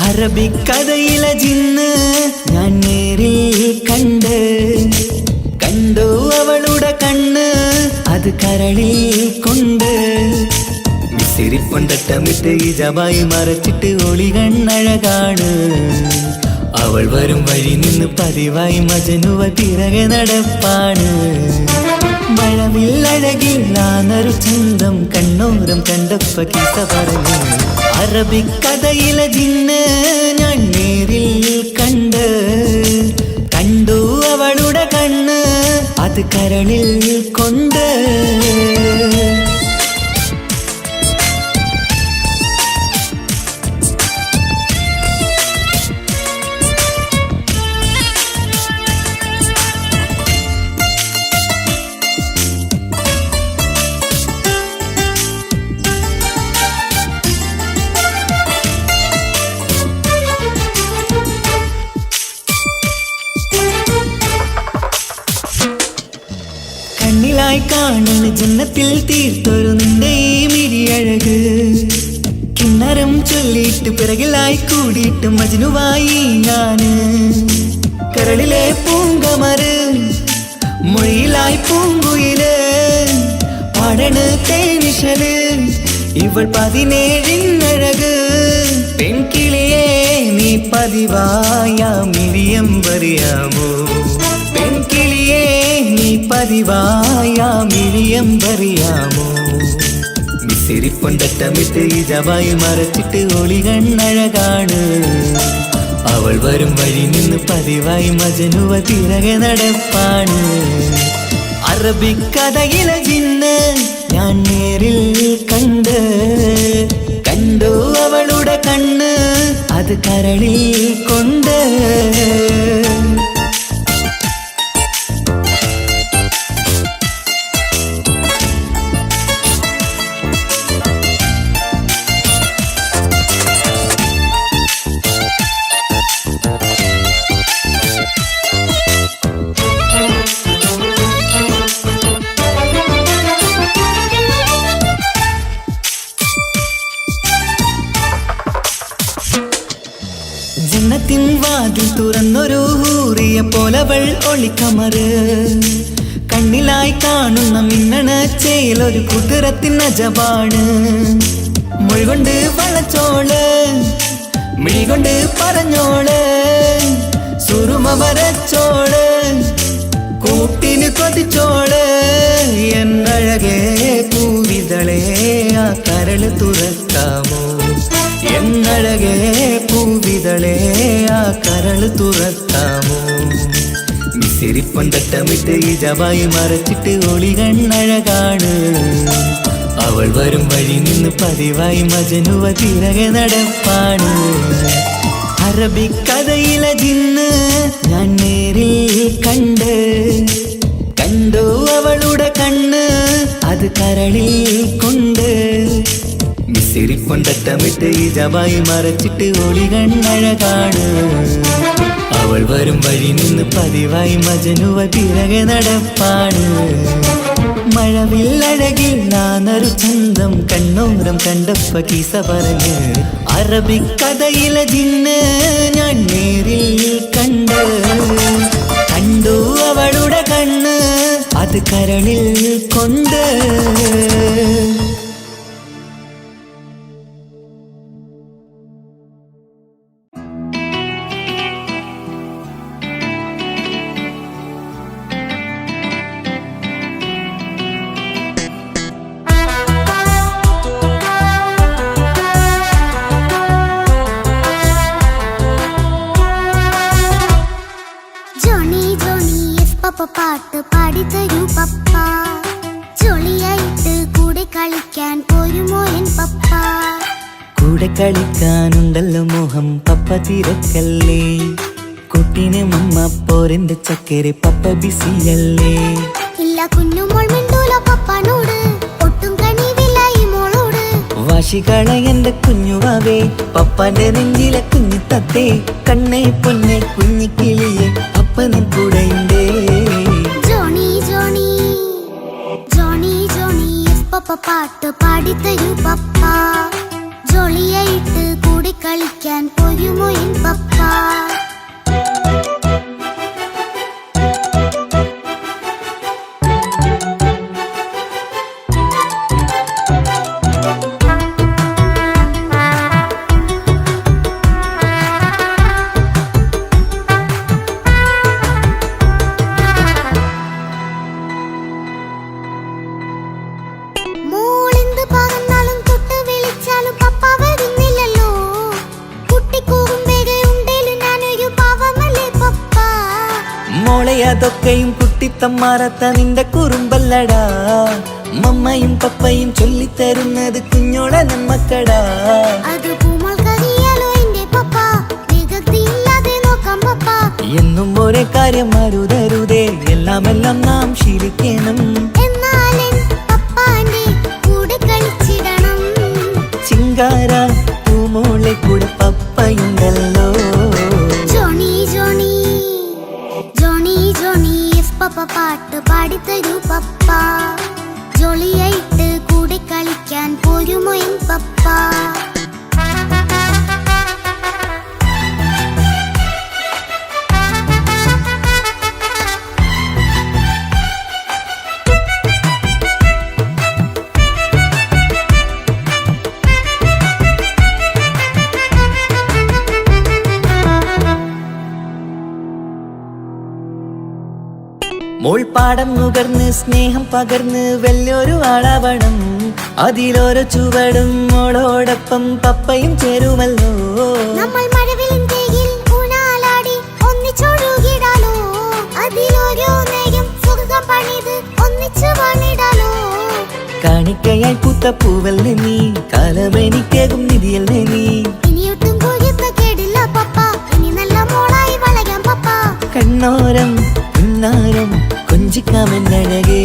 അറബിക്കഥയിലെ ജിന്ന് ഞാൻ നേരിൽ കണ്ടു അവളുടെ കണ്ണ് അത് കരളിൽ കൊണ്ട് മിസിരിപ്പൊണ്ടട്ടമിട്ട് ഇജബായി മറച്ചിട്ട് ഒളി കണ്ണഴകാണ് അവൾ വരും വഴി നിന്ന് പതിവായി മജനുവ പിറകെ നടപ്പാണ് മഴവില്ലഴകില്ലാന്നൊരു ചന്തം കണ്ണോരം കണ്ടപ്പ കിസ പറഞ്ഞു അറബിക്കഥയിലെ ജിന്ന് ഞാൻ നേരിൽ കണ്ടു അവളുടെ കണ്ണ് അത് കരളിൽ കൊണ്ട് കണ്ണിലായി കാണുന്ന ജന്നത്തിൽ തീർത്തൊരു നിന്റെ ഈ മിഴിയഴക് കിന്നരം ചൊല്ലിയിട്ട് പിറകിലായി കൂടിയിട്ട് മജ്നുവായി ഞാന് കരളിലെ പൂങ്കമര് മൊഴിയിലായി പൂങ്കുയില് പാടണ് തേനിശല് ഇവൾ 17 പെൺകിളിയെ നീ പതിവായ മിഴിയം പറയാമോ പെൺകിളിയെ നീ പതിവായ മിഴിയം പറയാമോ മിസിരിപ്പൊണ്ടട്ടമിട്ട് ഇജബായി മറച്ചിട്ട് ഒളി കണ്ണഴകാണ് അവൾ വരും വഴി നിന്ന് പതിവായി മജനുവ പിറകെ നടപ്പാണ് അറബിക്കഥയിലെ ജിന്ന് ഞാൻ നേരിൽ കണ്ടു അവളുടെ കണ്ണ് അത് കരളിൽ കൊണ്ട് ജന്നത്തിൻ വാതിൽ തുറന്നൊരു ഹൂറിയ പോലവൾ ഒളിക്കമറ് കണ്ണിലായി കാണുന്ന മിന്നണ ചേലൊരു കുതിരത്തിൻ അജബാണ് മൊഴികൊണ്ട് വളച്ചോള് മിഴികൊണ്ട് പറഞ്ഞോള് സുറുമ വരച്ചോള് കൂട്ടിന് കൊതിച്ചോള് എന്നഴകേ പൂവിതളേ ആ കരള് തുറക്കാമോ എന്നഴകേ പൂവിതളേ ആ കരള് തുറക്കാമോ മിസിരിപ്പൊണ്ടട്ടമിട്ട് ഇജബായി മറച്ചിട്ട് ഒളി കണ്ണഴകാണ് അവൾ വരും വഴി നിന്ന് പതിവായി മജനുവ പിറകെ നടപ്പാണ് അറബിക്കഥയിലെ ജിന്ന് ഞാൻ നേരിൽ കണ്ടു അവളുടെ കണ്ണ് അത് കരളിൽ കൊണ്ട് മിസിരിപ്പൊണ്ടട്ടമിട്ട് ഇജബായി മറച്ചിട്ട് ഒളി കണ്ണഴകാണ് അവൾ വരും വഴി നിന്ന് പതിവായി മജനുവ പിറകെ നടപ്പാണ് മഴവില്ലഴകില്ലാന്നൊരു ചന്തം കണ്ണോരം കണ്ടപ്പ കിസ പറഞ്ഞ് അറബിക്കഥയിലെ ജിന്ന് ഞാൻ നേരിൽ കണ്ടു അവളുടെ കണ്ണ് അത് കരളിൽ കൊണ്ട് പാട്ട് പാടിത്തരൂ പപ്പ. ജോളിയായിട്ട് കൂടെ കളിക്കാൻ പോരുമോ എൻ പപ്പ? കൂടെ കളിക്കാനുണ്ടല്ലോ മോഹം പപ്പ തിരക്കല്ലേ. കുട്ടീനെ മമ്മ പോരെന്റെ ചക്കരെ പപ്പ ബിസിയല്ലേ. ഇല്ല കുഞ്ഞുമോൾ മിണ്ടൂല പപ്പനോട്, ഒട്ടും കണിവില്ല ഈ മോളോട്. വാശികള എന്റെ കുഞ്ഞുവാവേ, പപ്പാന്റെ നെഞ്ചിലെ കുഞ്ഞു തത്തേ. കണ്ണേ പൊന്നെ കുഞ്ഞിക്കിളിയെ അപ്പനും കൂടെയുണ്ടേ. ജോണി ജോണി ജോണി ജോണി പപ്പ പാട്ട് പാടിത്തരൂ പപ്പ. ജോളിയായിട്ട് കൂടെ കളിക്കാൻ പോരുമോ എൻ പപ്പ? മോളെ അതൊക്കെയും കുട്ടിത്തമ്മാറത്ത നിന്റെ കുറുമ്പല്ലടാ. മമ്മയും പപ്പയും ചൊല്ലിത്തരുന്നത് കുഞ്ഞോളെ നമ്മക്കടാ. എന്നും ഒരേ കാര്യം അരുതരുതേ, എല്ലാം നാം ശീലിക്കണം. ചിങ്കാര പൂമോളെ കൂടെ പപ്പയുണ്ടല്ലോ. പപ്പ പാട്ട് പാടിത്തരൂ പപ്പ. ജോളിയായിട്ട് കൂടെ കളിക്കാൻ പോരുമോ എൻ പപ്പ? മോൾ പാടം നുകർന്ന് സ്നേഹം പകർന്ന് വലിയൊരു ആളാവണം. അതിലോരോ ചുവടും മോളോടൊപ്പം പപ്പയും ചേരുമല്ലോ. നമ്മൾ മഴവിലിൻ കീഴിൽ ഊഞ്ഞാലാടി ഒന്നിച്ചൊഴുകിടാലോ. അതിലോരോന്നെയും സുഖം പണിത് ഒന്നിച്ചു വാണിടാലോ. കാണിക്കയായി പൂത്ത പൂവല്ലേ നീ, കാലമെനിക്കേകും നിധിയല്ലേ നീ. ഇനിയൊട്ടും കുരുത്ത കേടില്ല പപ്പ, ഇനി നല്ല മോളായി വളരാം പപ്പ. കണ്ണോരം പിന്നാരം കൊഞ്ചിക്കാമെന്നഴകേ.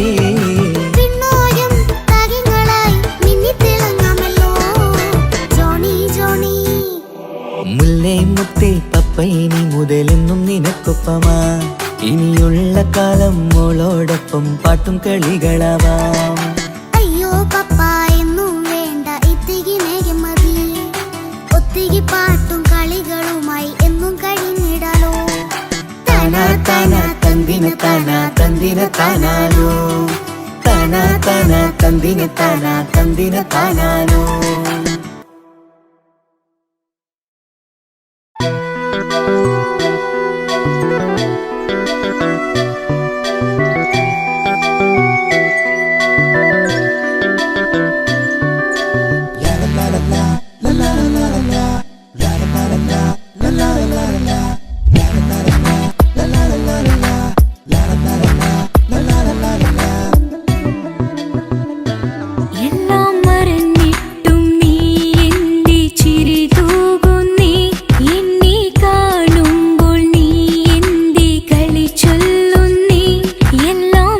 മുല്ലേ മുത്തേ പപ്പ ഇനി മുതലെന്നും നിനക്കൊപ്പമാ. ഇനിയുള്ള കാലം മോളോടൊപ്പം പാട്ടും കളികളാവാം. അയ്യോ പപ്പ എന്നും വേണ്ട ഇത്തിരി നേരം മതി. ഒത്തിരി പാട്ടും കളികളുമായി എന്നും കഴിഞ്ഞിടാലോ. താനാ താനാ തന്തിന താനാ തന്തിന താനാനോ. താനാ താനാ തന്തിന താനാ തന്തിന താനാനോ. എല്ലാം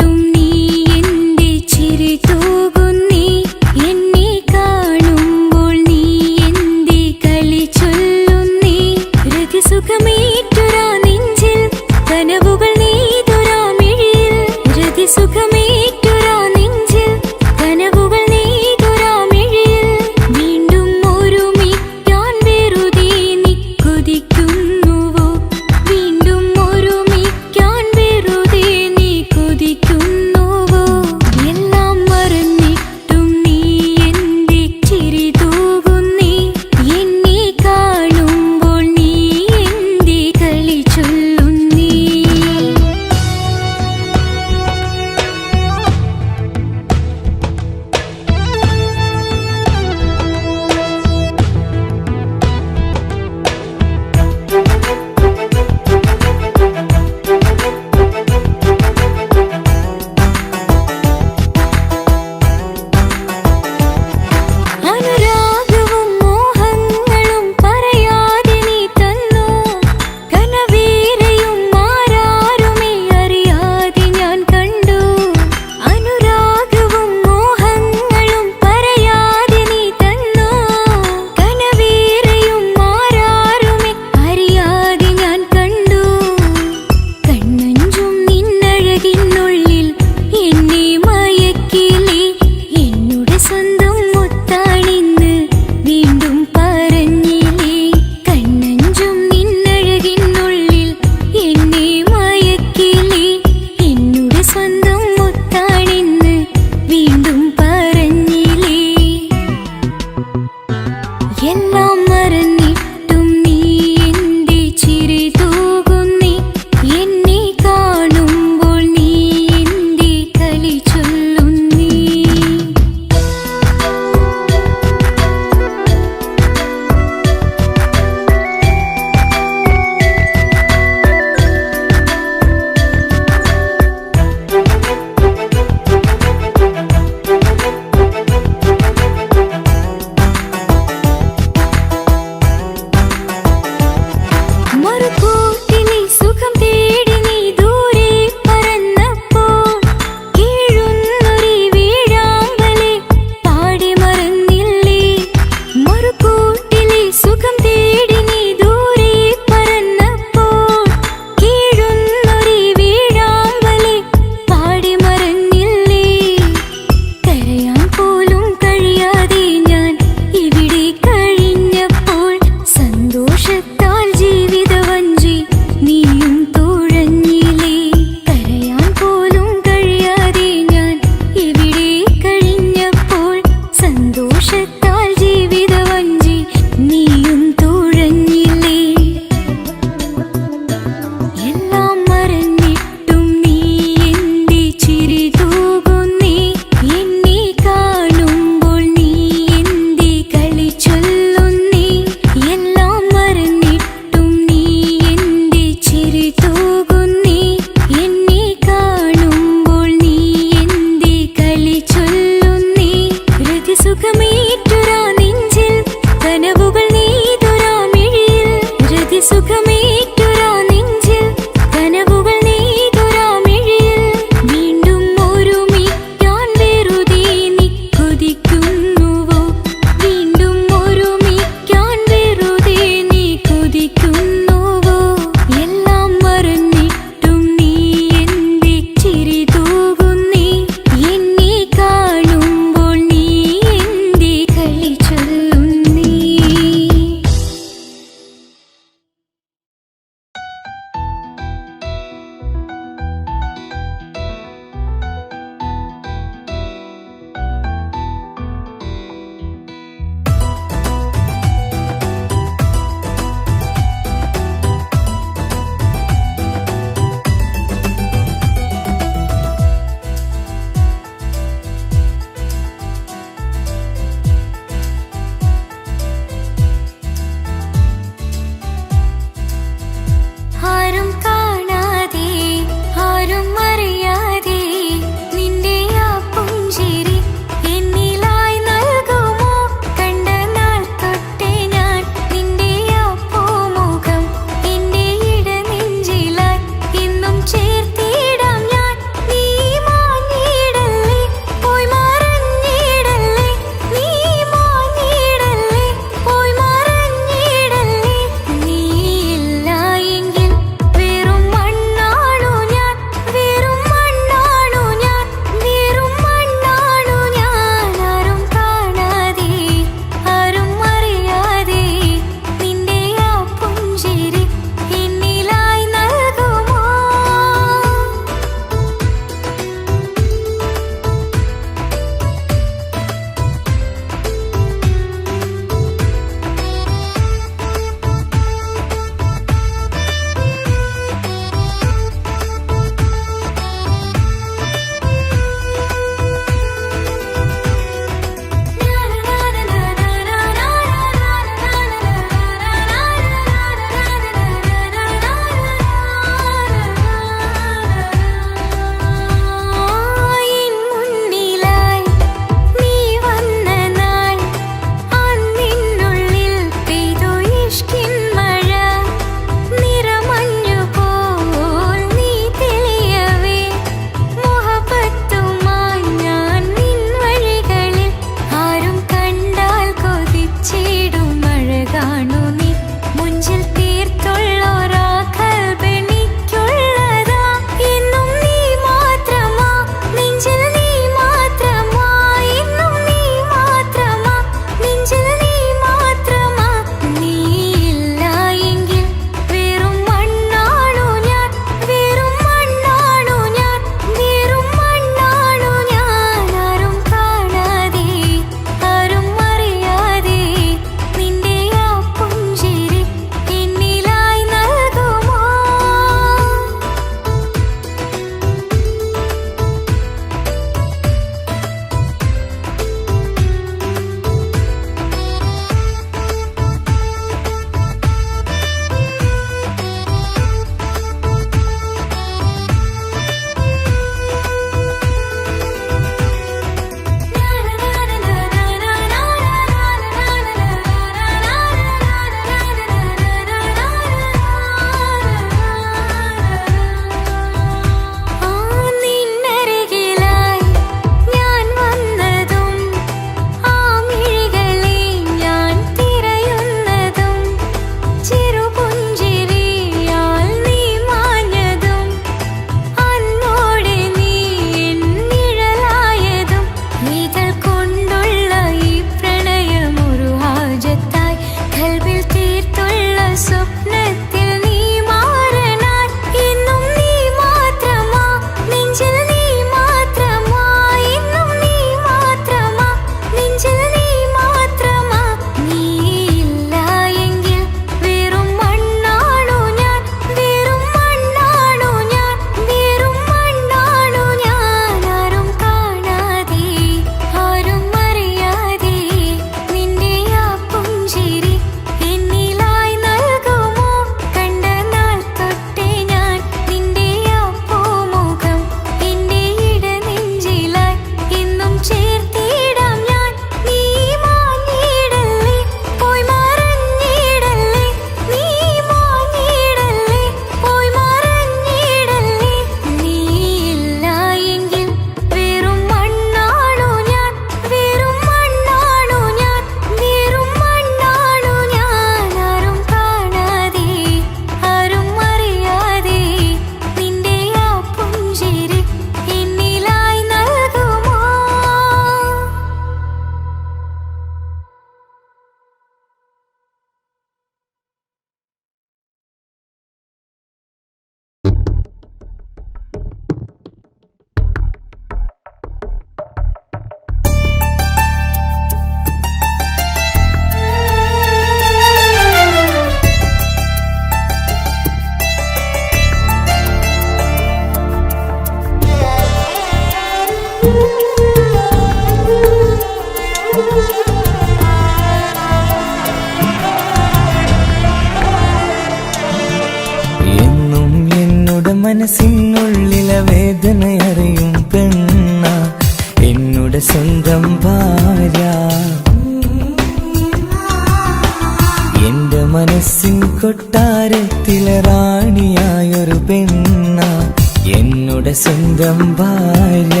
സ്വന്തം ഭാര്യ.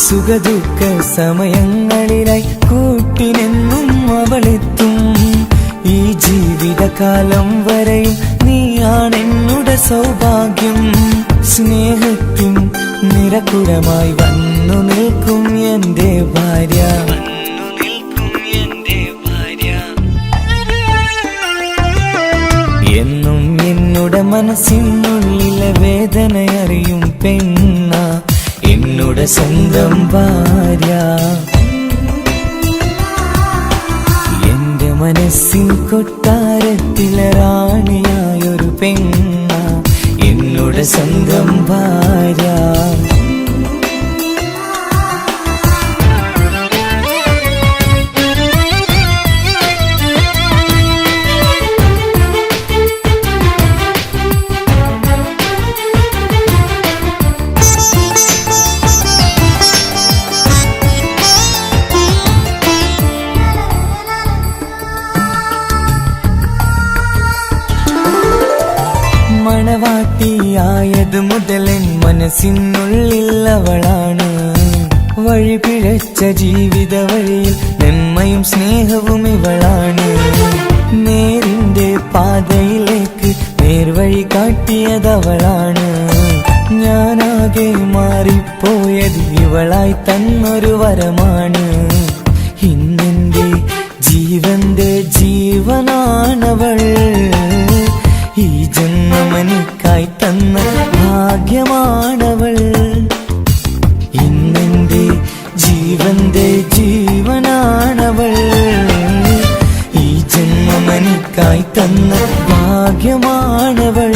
സുഖദുഃഖ സമയങ്ങളിലായി കൂട്ടിനെന്നും അവളെത്തും. ഈ ജീവിതകാലം വരെയും നീയാണെന്നുടെ സൗഭാഗ്യം. സ്നേഹത്തിൻ നിറകുടമായി വന്നു നിൽക്കും എന്റെ ഭാര്യ. എന്നും എന്നുടെ മനസ്സിനുള്ളിലെ വേദനയറിയും പെണ്ണ എന്നുടെ സ്വന്തം ഭാര്യ. എന്റെ മനസ്സിൻ കൊട്ടാരത്തിലെ റാണിയായൊരു പെണ്ണ എന്നുടെ സ്വന്തം ഭാര്യ. മണവാട്ടിയായത് മുതലൻ മനസ്സിനുള്ളിൽ അവളാണ്. വഴി പിഴച്ച ജീവിത വഴിയിൽ നന്മയും സ്നേഹവും ഇവളാണ്. നേരിന്റെ പാതയിലേക്ക് നേർവഴി കാട്ടിയതവളാണ്. ഞാനാകെ മാറിപ്പോയത് ഇവളായി തന്നൊരു വരമാണ്. ഇന്നെന്റെ ജീവന്റെ ജീവനാണവൾ. ഈ ജന്മമെനിക്കായി തന്ന ഭാഗ്യമാണവൾ. ഇന്നെന്റെ ജീവന്റെ ജീവനാണവൾ. ഈ ജന്മമെനിക്കായി തന്ന ഭാഗ്യമാണവൾ.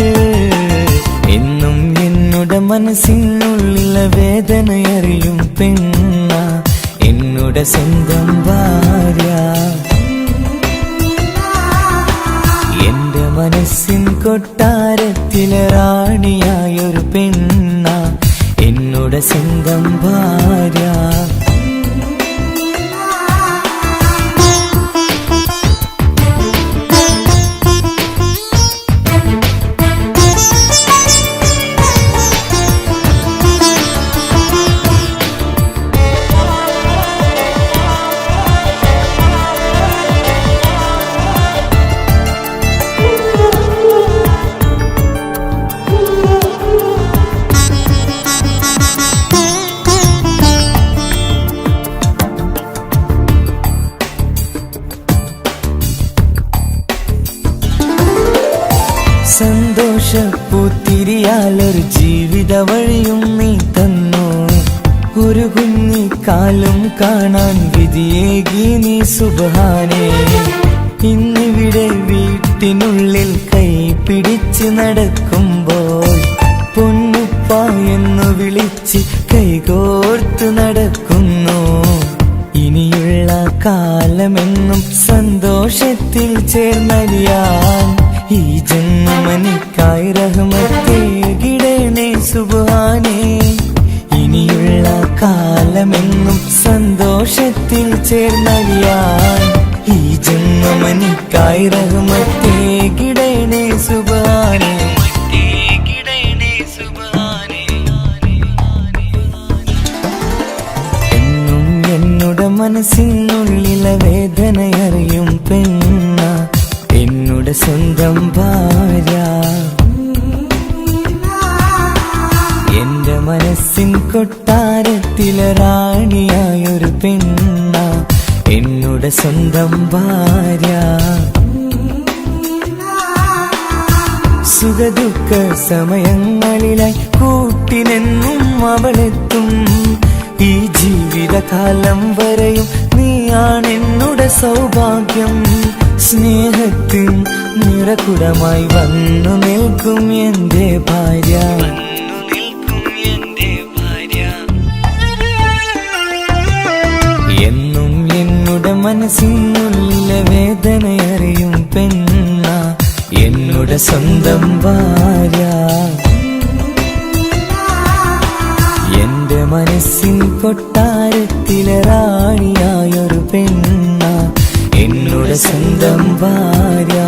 എന്നും എന്നുടെ മനസ്സിനുള്ളിലെ വേദനയറിയും പെണ്ണ എന്നുടെ സ്വന്തം ഭാര്യ. എന്റെ മനസ്സിൻ കൊട്ടാരത്തിലെ റാണിയായൊരു പെണ്ണ എന്നുടെ സ്വന്തം ഭാര്യ. സന്തോഷപ്പൂത്തിരിയാലൊരു ജീവിത വഴിയും നീ തന്നു. ഒരു കുഞ്ഞിക്കാലും കാണാൻ വിധിയേകി നീ സുബ്ഹാനേ. ഇന്നിവിടെ വീട്ടിനുള്ളിൽ കൈ പിടിച്ച് നടക്കുമ്പോൾ പൊന്നുപ്പ എന്നു വിളിച്ച് കൈകോർത്ത് നടക്കുന്നു. ഇനിയുള്ള കാലമെന്നും സന്തോഷത്തിൽ ചേർന്നലിയാൻ ഈ ജന്മമെനിക്കായി റഹ്മത്തേകിടണേ സുബ്ഹാനേ. ഇനിയുള്ള കാലമെന്നും സന്തോഷത്തിൽ ചേർന്നലിയാൻ ഈ ജന്മമെനിക്കായി റഹ്മത്തേകിടണേ സുബ്ഹാനേ. എന്നും എന്നുടെ മനസ്സിനുള്ളിലെ വേദനയറിയും പെണ്ണ എന്നുടെ സ്വന്തം ഭാര്യ. എന്റെ മനസ്സിൻ കൊട്ടാരത്തിലെ റാണിയായൊരു പെണ്ണ എന്നുടെ സ്വന്തം ഭാര്യ. സുഖദുഃഖ സമയങ്ങളിലായി കൂട്ടിനെന്നും അവളെത്തും. ഈ ജീവിതകാലം വരെയും നീയാണെന്നുടെ സൗഭാഗ്യം. സ്നേഹത്തിൻ നിറകുടമായി വന്നു നിൽക്കും എന്റെ ഭാര്യ. എന്നും എന്നുടെ മനസ്സിനുള്ളിലെ വേദനയറിയും പെണ്ണ എന്നുടെ സ്വന്തം ഭാര്യ. എന്റെ മനസ്സിൻ കൊട്ടാരത്തിലെ റാണിയായൊരു പെണ്ണ എന്നുടെ സ്വന്തം ഭാര്യ.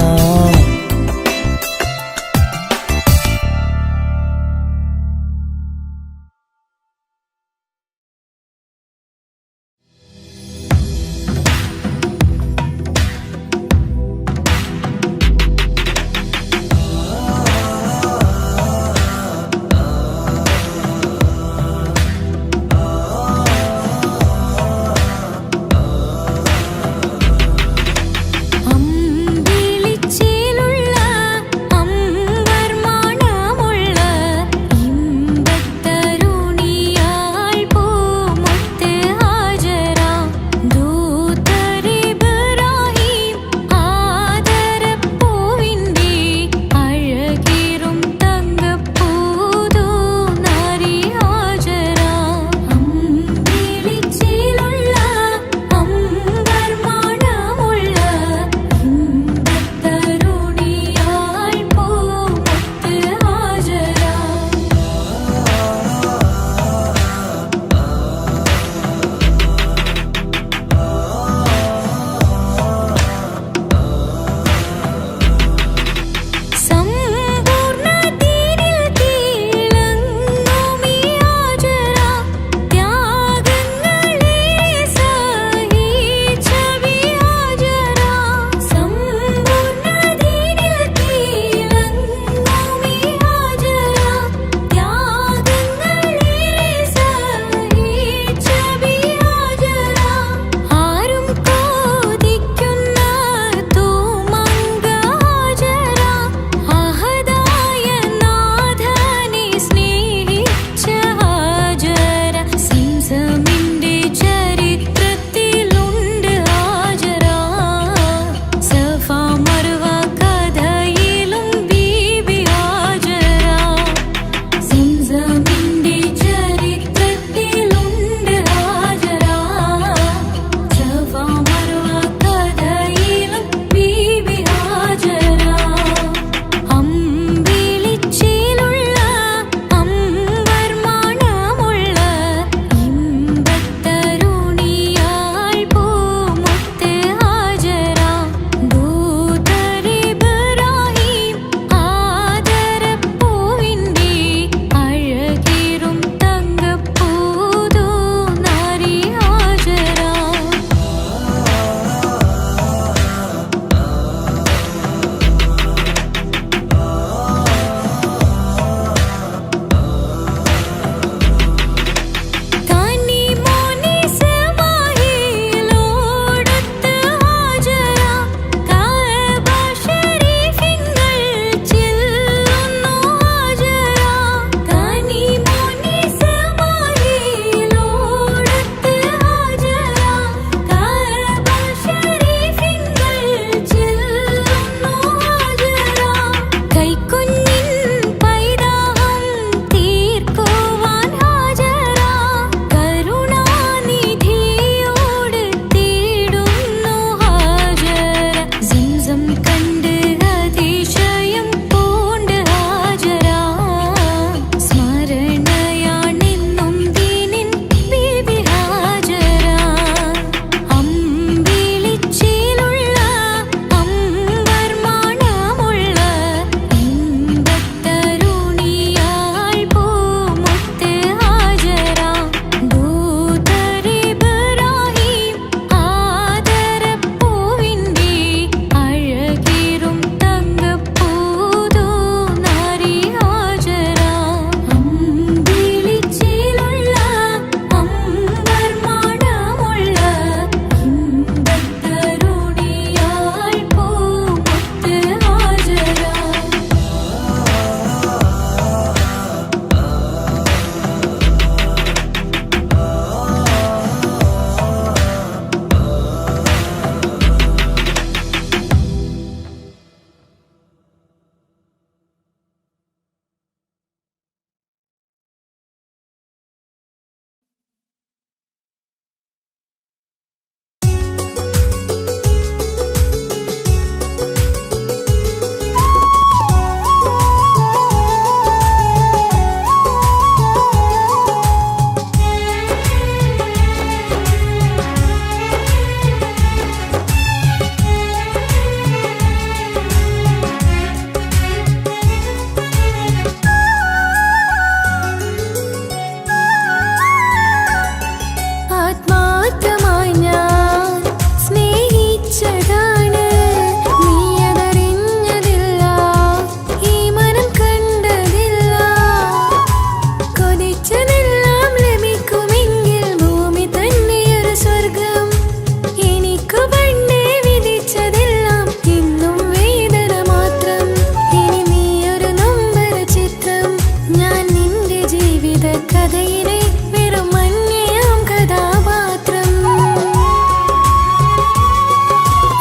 കഥയിലെ വെറും മഞ്ഞയാം കഥാപാത്രം.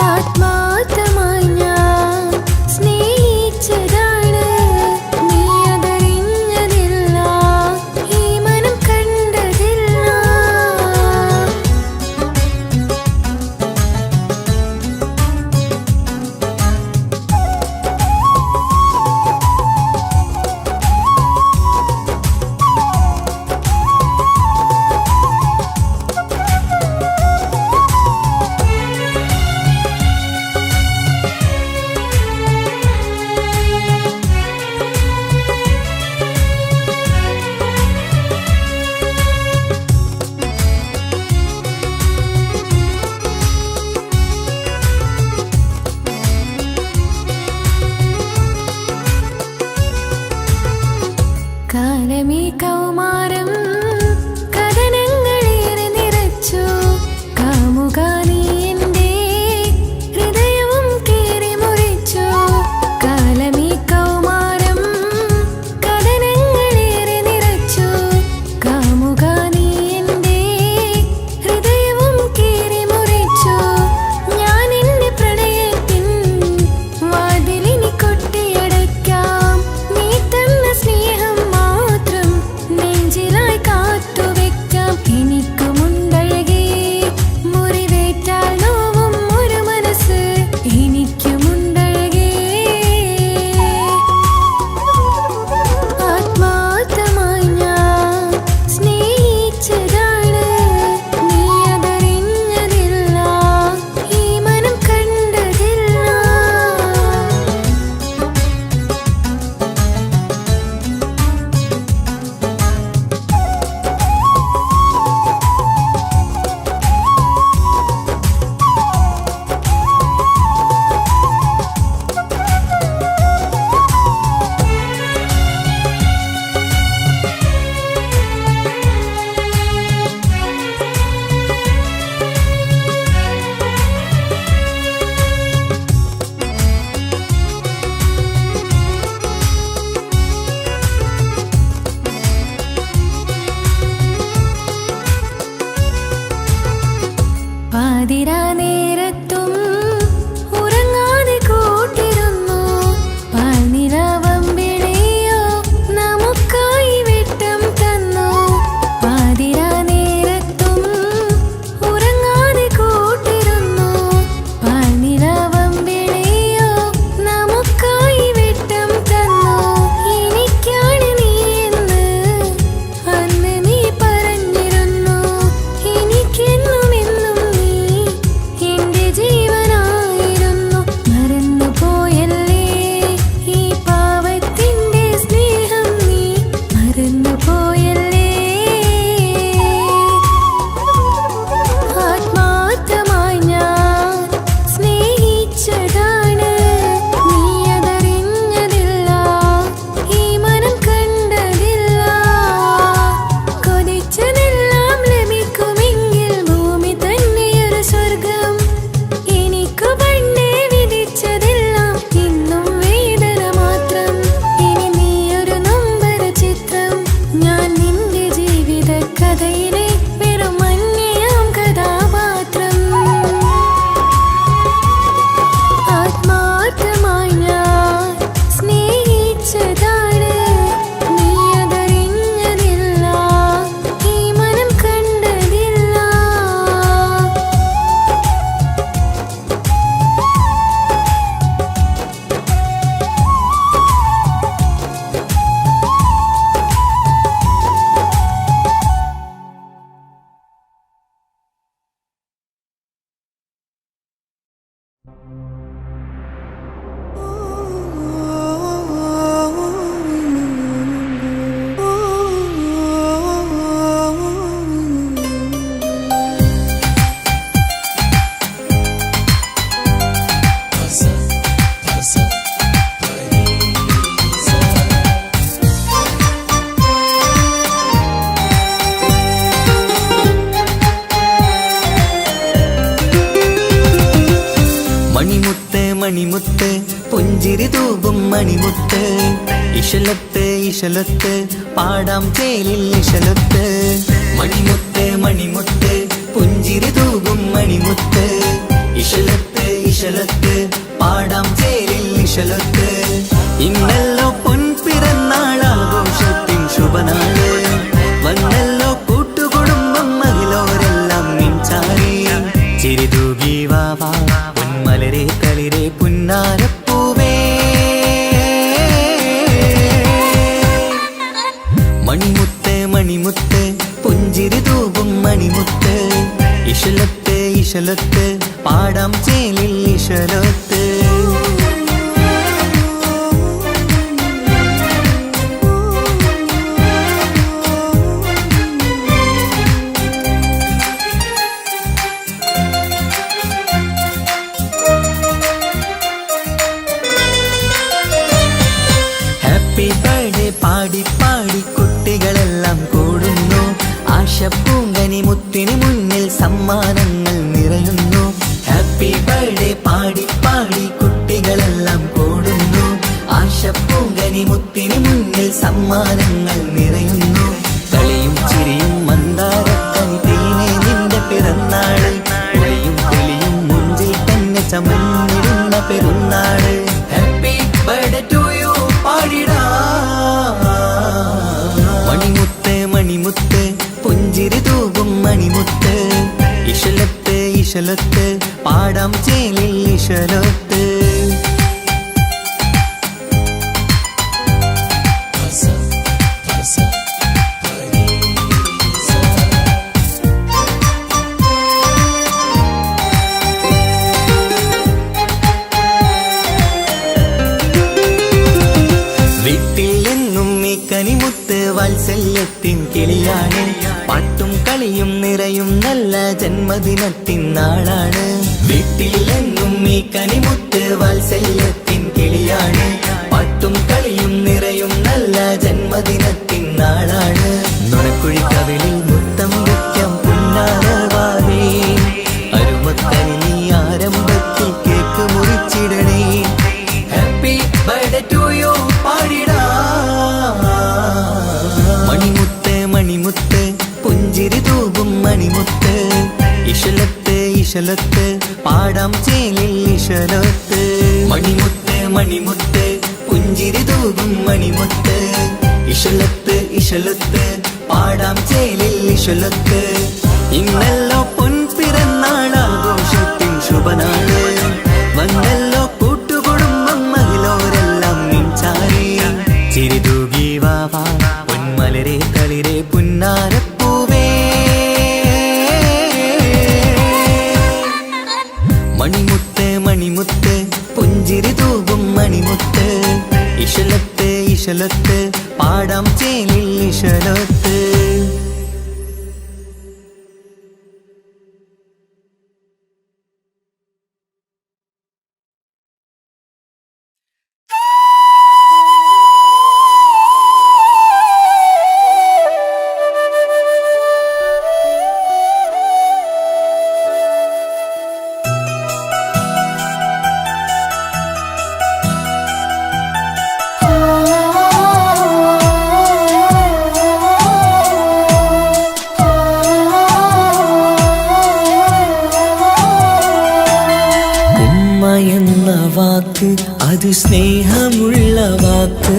ആത്മാർത്ഥമായി ഞാൻ സ്നേഹിച്ചതാണ്, നീ അതറിഞ്ഞതില്ല, ഈ മനം കണ്ടതില്ല. കാലമീ കൗമാരം കഥനങ്ങളേറെ നിറച്ചു, കാമുക നീ എൻ്റെ ഹൃദയവും കീറി മുറിച്ചു. കാലമീ കൗമാരം കഥനങ്ങളേറെ നിറച്ചു, കാമുക നീ എൻ്റെ ഹൃദയവും കീറി മുറിച്ചു. ഞാൻ എൻ്റെ പ്രണയത്തിൻ വാതിലിനി കൊട്ടിയടയ്ക്കാം, നീ തന്ന സ്നേഹം മാത്രം നെഞ്ചിലായി കാത്തുവെക്കാം. എനിക്കുമുണ്ടഴകേ മുറിവേറ്റാൽ നോവും ഒരു മനസ്സ്, എനിക്കുമുണ്ടഴകേ. ആത്മാർത്ഥമായി ഞാൻ സ്നേഹിച്ചതാണ്, നീ അതറിഞ്ഞതില്ല, ഈ മനം കണ്ടതില്ല. പാതിരാ നേരത്തും ഉറങ്ങാതെ കൂട്ടിരുന്നു, പാൽനിലാവമ്പിളിയോ നമുക്കായി വെട്ടം തന്നു. പാതിരാ നേരത്തും ഉറങ്ങാതെ കൂട്ടിരുന്നു, പാൽനിലാവമ്പിളിയോ നമുക്കായി വെട്ടം തന്നു. എനിക്കാണ് നീ എന്ന് അന്ന് നീ പറഞ്ഞിരുന്നു, എനിക്കെന്നും എന്നും നീ എൻ്റെ ജീവനായിരുന്നു. മറന്നുപോയല്ലേ ഈ പാവത്തിൻ്റെ സ്നേഹം, നീ മറന്നുപോയല്ലേ. ആത്മാർത്ഥമായി ഞാൻ സ്നേഹിച്ചതാണ്, നീ അതറിഞ്ഞതില്ല, ഈ മനം കണ്ടതില്ല. കൊതിച്ചതെല്ലാം ലഭിക്കുമെങ്കിൽ ഭൂമി തന്നെയൊരു സ്വർഗം, എനിക്കു പണ്ടേ വിധിച്ചതെല്ലാം ഇന്നും വേദന മാത്രം. ഇനി നീയൊരു നൊമ്പര ചിത്രം, ഞാൻ നിന്റെ ജീവിത കഥയിലെ വെറും മഞ്ഞയാം കഥാപാത്രം. ആത്മാർത്ഥമായി ഞാൻ സ്നേഹിച്ചതാണ്, നീ അതറിഞ്ഞതില്ല, ഈ മനം കണ്ടതില്ല. മണിമുത്ത് പുഞ്ചിരി തൂകും മണിമുത്ത് ഇശലത്ത് ഇശലത്ത് പാടാം ചേലിൽ ഇശലൊത്ത് മണിമുത്ത് മണിമുത്ത് പുഞ്ചിരി തൂകും മണിമുത്ത് ഇശലത്ത് ഇശലത്ത് പാടാം ചേലിൽ ഇശലൊത്ത് ഇന്നല്ലോ പൊൻപിറന്നാൾ ആഘോഷത്തിൻ ശുഭനാള് വന്നല്ലോ കൂട്ടുകുടുംബം മഹിളോരെല്ലാം നിൻചാരി ചിരിതൂകി വാവാ പൊന്മലരെ കളിരെ പുന്നാരപ്പൂവേ മണിമുത്ത് മണിമുത്ത് പുഞ്ചിരി തൂകും മണിമുത്ത് ഇശലത്ത് ഇശലത്ത് പാടാം ചേലിൽ ഇശലത്ത് ഹാപ്പി ബർത്ത്ഡേ പാടി പാടി കുട്ടികളെല്ലാം കൂടുന്നു ആശപ്പൂങ്കനി മുത്തിന് മുന്നിൽ സമ്മാനങ്ങൾ നിറയുന്നു ഹാപ്പി ബർത്ത്ഡേ പാടി പാടി കുട്ടികളെല്ലാം കൂടുന്നു ആശപ്പൂങ്കനി മുത്തിന് മുന്നിൽ സമ്മാനങ്ങൾ നിറയുന്നു കളിയും ചിരിയും മന്ദാരക്കനി തേനെ നിന്റെ പിറന്നാള് ഒളിയും തെളിയും മുഞ്ചിൽ തന്നെ ചമന്നിടുന്ന പെരുന്നാള് ഹാപ്പി ബർത്ത്ഡേ ടു യു പാടിടാ മണിമുത്ത് മണിമുത്ത് പുഞ്ചിരി തൂകും മണിമുത്ത് ഇശലത്ത് ഇശലത്ത് പാടാം ചേലിൽ ഇശലത്ത് കനിമുത്ത് വാത്സല്യത്തിൻ കിളിയാണ് പാട്ടും കളിയും നിറയും നല്ല ജന്മദിനത്തിൻ നാളാണ് വീട്ടിൽ എന്നും ഈ കനിമുത്ത് വാത്സല്യത്തിൻ കിളിയാണ് പാട്ടും കളിയും നിറയും നല്ല ജന്മദിനത്തിൻ നാളാണ് നുണക്കുഴി കവിളിൽ മുത്തം വയ്ക്കാം പുന്നാരവാവേ അരുമക്കനി നീ ആരംഭത്തിൽ കേക്ക് മുറിച്ചിടണേ ഹാപ്പി ബർത്ത്ഡേ ടു യു പാടിടാ മണിമുത്ത് മണിമുത്ത് പുഞ്ചിരി തൂകും മണിമുത്ത് ഇശലത്ത് ഇശലത്ത് പാടാം ചേലിൽ ഇശലത്ത് മണിമുത്ത് മണിമുത്ത് പുഞ്ചിരി തൂകും മണിമുത്ത് ഇശലത്ത് ഇശലത്ത് പാടാം ചേലിൽ ഇശലത്ത് ഇന്നല്ലോ പൊൻപിറന്നാൾ ആഘോഷത്തിൻ ശുഭനാള് വന്നല്ലോ കൂട്ടുകുടുംബം മഹിളോരെല്ലാം നിൻചാരി ചിരിതൂകി വാവാ പൊന്മലരെ കളിരെ പുന്നാരപ്പൂവേ മണിമുത്ത് മണിമുത്ത് പുഞ്ചിരി തൂകും മണിമുത്ത് ഇശലത്ത് ഇശലത്ത് പാടാം ചേലിൽ ഇശലത്ത് വാക്ക് അത് സ്നേഹമുള്ള വാക്ക്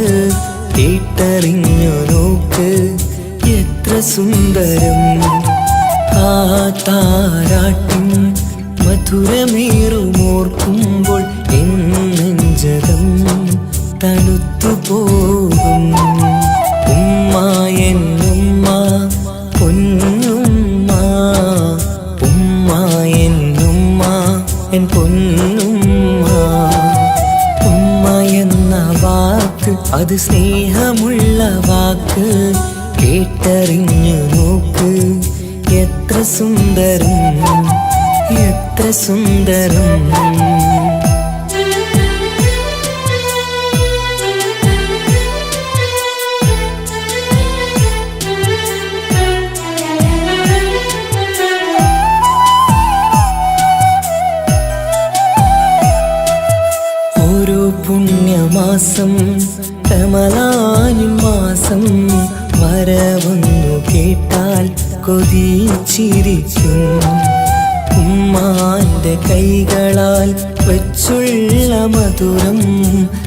കേട്ടറിഞ്ഞു നോക്ക് എത്ര സുന്ദരം ആ താരാട്ടിൻ മധുരമേറുമോർക്കുമ്പോൾ എൻ നെഞ്ചകം തണുത്തു പോകും ഉമ്മ എന്നുമ്മ പൊന്നുമ്മ ഉമ്മ എന്നുമ്മ എൻ പൊന്നുമ്മ ഉമ്മ എന്ന വാക്ക് അത് സ്നേഹമുള്ള വാക്ക് കേട്ടറിഞ്ഞു നോക്ക് എത്ര സുന്ദരം എത്ര സുന്ദരം ഓരോ പുണ്യമാസം റമളാനിൻ മാസം വരവൊന്നു കേട്ടാൽ കൊതിച്ചിരിക്കും. ഉമ്മാന്റെ കൈകളാൽ വച്ചുള്ള മധുരം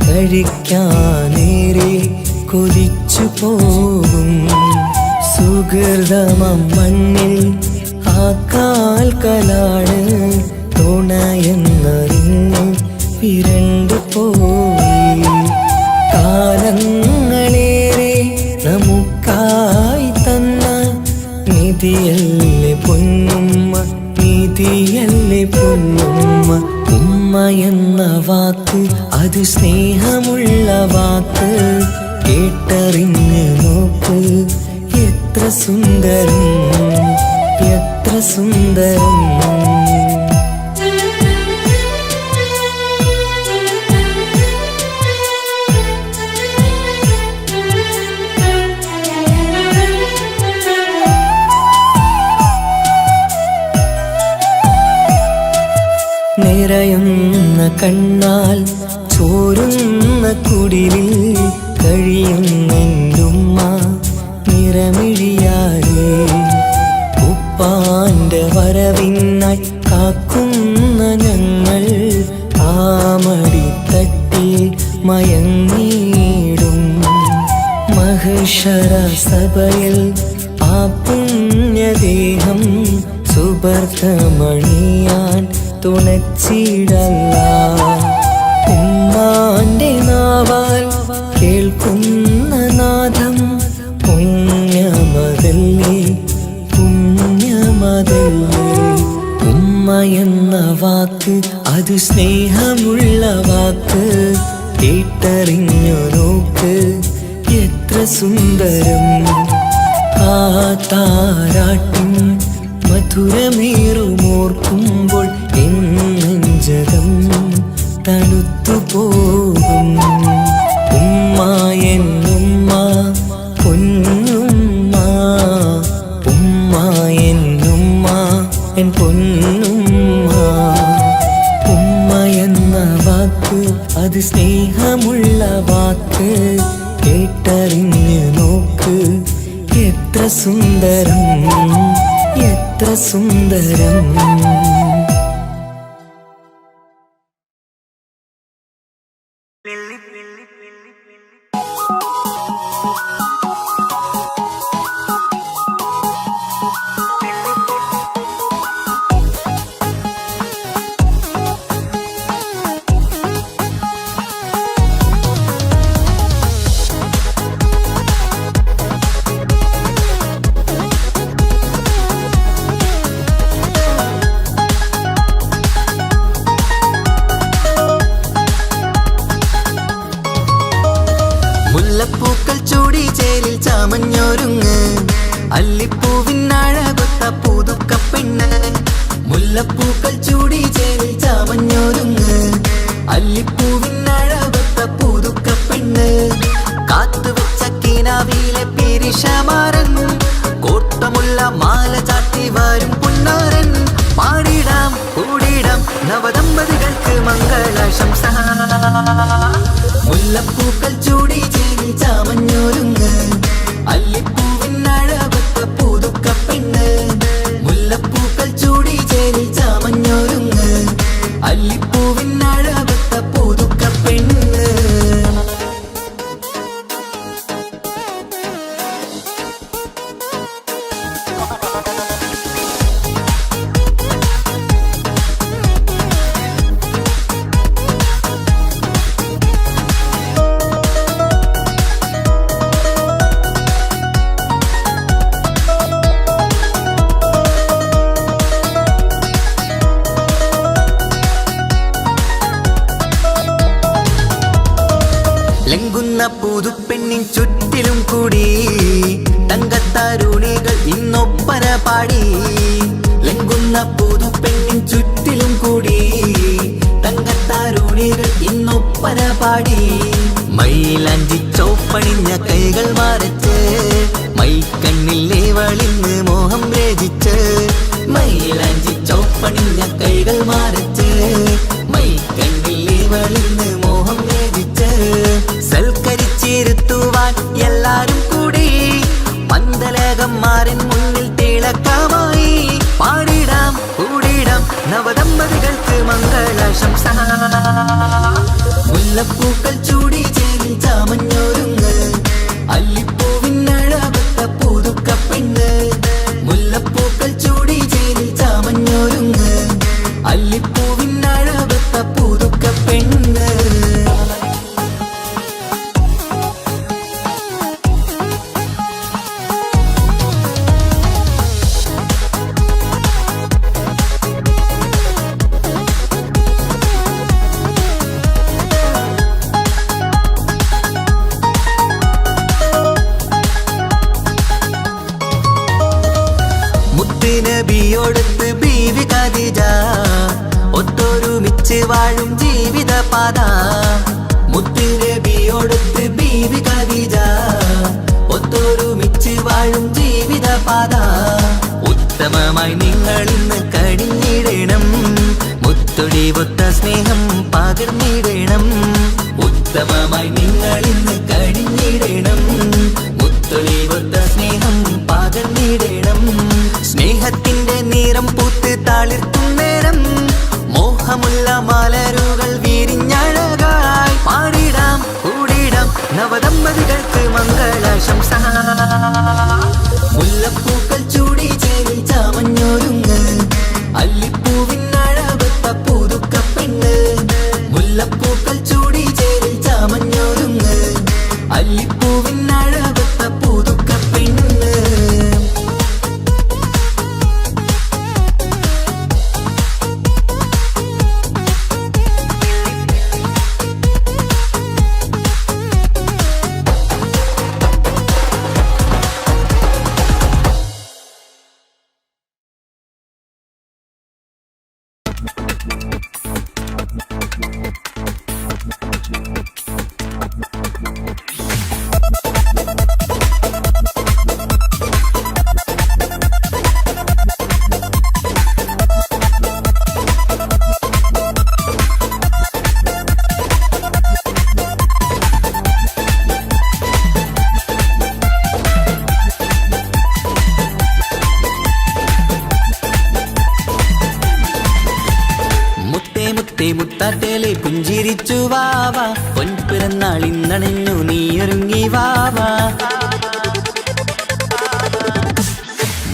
കഴിക്കാനേറെ കൊതിച്ചു പോകും. സുഹൃതമം മണ്ണിൽ ആ കാൽക്കലാണ് തുണയെന്നറിഞ്ഞ് വിരണ്ടു പോയി. കാലങ്ങളേറെ നമുക്കായി തന്ന നിധിയല്ലേ പൊന്നുമ്മ, നിധിയല്ലേ പൊന്നുമ്മ. ഉമ്മ എന്ന വാക്ക് അത് സ്നേഹമുള്ള വാക്ക്, കേട്ടറിഞ്ഞ് നോക്ക് എത്ര സുന്ദരം, എത്ര സുന്ദരം. നിറയുന്ന കണ്ണാൽ ചോരുന്ന കുടിലിൽ കഴിയുന്നെന്റുമ്മ നിറമിഴിയാലേ. ഉപ്പാന്റെ വരവിനായി കാക്കുന്ന ഞങ്ങൾ ആമടിത്തട്ടിൽ മയങ്ങിയിടും. മഹ്ശറ സഭയിൽ ആ പുണ്യദേഹം സുബർത്തമണിയാൻ തുണച്ചിടല്ല. ഉമ്മാന്റെ നാവാൽ കേൾക്കുന്ന നാദം പുണ്യമതല്ലേ, പുണ്യമതല്ലേ. ഉമ്മ എന്ന വാക്ക് അത് സ്നേഹമുള്ള വാക്ക്, കേട്ടറിഞ്ഞു നോക്ക് എത്ര സുന്ദരം. ആ താരാട്ടിൻ മധുരമേറുമോർക്കുമ്പോൾ നെഞ്ചകം തണുത്തു പോകും. ഉമ്മ എന്നുമ്മ പൊന്നുമ്മ, ഉമ്മ എന്നുമ്മ എൻ പൊന്നുമ്മ. ഉമ്മ എന്ന വാക്ക് അത് സ്നേഹമുള്ള വാക്ക്, കേട്ടറിഞ്ഞ് നോക്ക് എത്ര സുന്ദരം, എത്ര സുന്ദരം. മുല്ലപ്പൂക്കൾ ചൂടി ചേലിൽ ചാമഞ്ഞൊരുങ്ങ്, അല്ലിപ്പൂവിനഴകൊത്ത പുതുക്കപ്പെണ്ണ്. മുല്ലപ്പൂക്കൾ ചൂടി ചേലിൽ ചാമഞ്ഞൊരുങ്ങ്, അല്ലിപ്പൂവിനഴകൊത്ത പുതുക്കപ്പെണ്ണ്. കാത്തുവെച്ച കിനാവിലെ പിരിശമാരൻ, കോട്ടമുള്ള മാല ചാട്ടി വരും പുന്നാരൻ. പാടിടാം കൂടിടാം നവദമ്പതികൾക്ക് മംഗളാശംസ. മുല്ലപ്പൂക്കൾ ചൂടി ചേരി ചാമഞ്ഞൊരുങ്ങ്, അല്ലിപ്പൂവിനഴകൊത്ത പുതുക്കപ്പെണ്ണ്. മുല്ലപ്പൂക്കൾ ചൂടി ചേരി ചാമഞ്ഞൊരുങ്ങ്, അല്ലിപ്പൂവിനഴകൊത്ത പുതുക്കപ്പെണ്ണ്. ലംഘുന്ന പുതുപ്പെണ്ണിൻ ചുറ്റിലും കൂടി തങ്കത്താരുണികൾ ഇന്നൊപ്പന പാടി. ലംഘുന്ന പുതുപ്പെണ്ണിൻ ചുറ്റിലും കൂടി തങ്കത്താരുണികൾ ഇന്നൊപ്പന പാടി. മൈലാഞ്ചി ചോപ്പണിഞ്ഞ കൈകൾ മറച്ച്, മൈക്കണ്ണിൽ വളിന്ന് മോഹം രചിച്ച്. മൈലാഞ്ചി ചോപ്പണിഞ്ഞ കൈകൾ മറച്ച്, മൈക്കണ്ണിൽ വളിന്ന് മോഹം രചിച്ച്. സൽക്കരിച്ചിരുത്തുവാൻ എല്ലാരും കൂടി പുരുഷോത്തമാരൻ മുന്നിൽ തിളക്കമായി പാടിടാം കൂടിടാം നവദമ്പതികൾക്ക് മംഗളാശംസ. മുല്ലപ്പൂക്കൾ ചൂടി ചേരി ചാമഞ്ഞൊരുങ്ങ് അല്ലിപ്പൂവിനഴവത്ത പുതുക്കപ്പെണ്ണ്. മുല്ലപ്പൂക്കൾ ചൂടി ചേരി ചാമഞ്ഞൊരുങ്ങ് അല്ലിപ്പൂവിനഴവത്ത പുതുക്കപ്പെണ്ണ്. നബിയോടൊത്ത് ബീവി ഖദീജ ഒത്തൊരുമിച്ച് വാഴും ജീവിതപാത. മുത്ത് നബിയോടൊത്ത് ബീവി ഖദീജ ഒത്തൊരുമിച്ച് വാഴും ജീവിതപാത. ഉത്തമമായി നിങ്ങൾ ഇന്ന് കഴിഞ്ഞിടണം മുത്തൊടിവൊത്ത സ്നേഹം പകർന്നിടണം. ഉത്തമമായി നിങ്ങൾ ഇന്ന് കഴിഞ്ഞിടണം മുത്തൊടിവൊത്ത സ്നേഹം പകർന്നിടണം. സ്നേഹത്തിന്റെ നിറം പൂത്ത് താളിർത്തും നേരം മോഹമുള്ള മലരുകൾ വിരിഞ്ഞഴകായി പാടിടാം കൂടിടാം നവദമ്പതികൾക്ക് മംഗളാശംസ. മുല്ലപ്പൂക്കൾ ചൂടി ചേരി ചാമഞ്ഞൊരുങ്ങ് അല്ലിപ്പൂവിനഴവത്ത പുതുക്കപ്പെണ്ണ്. മുല്ലപ്പൂക്കൾ ചൂടി ചേരി ചാമഞ്ഞൊരുങ്ങ് അല്ലിപ്പൂവിനഴവത്ത പുതുക്കപ്പെണ്ണ്. മുത്താട്ടേലെ പുഞ്ചിരിച്ചു വാവ പൊൻപിറന്നാൾ ഇന്നണഞ്ഞു നീയൊരുങ്ങി വാവ.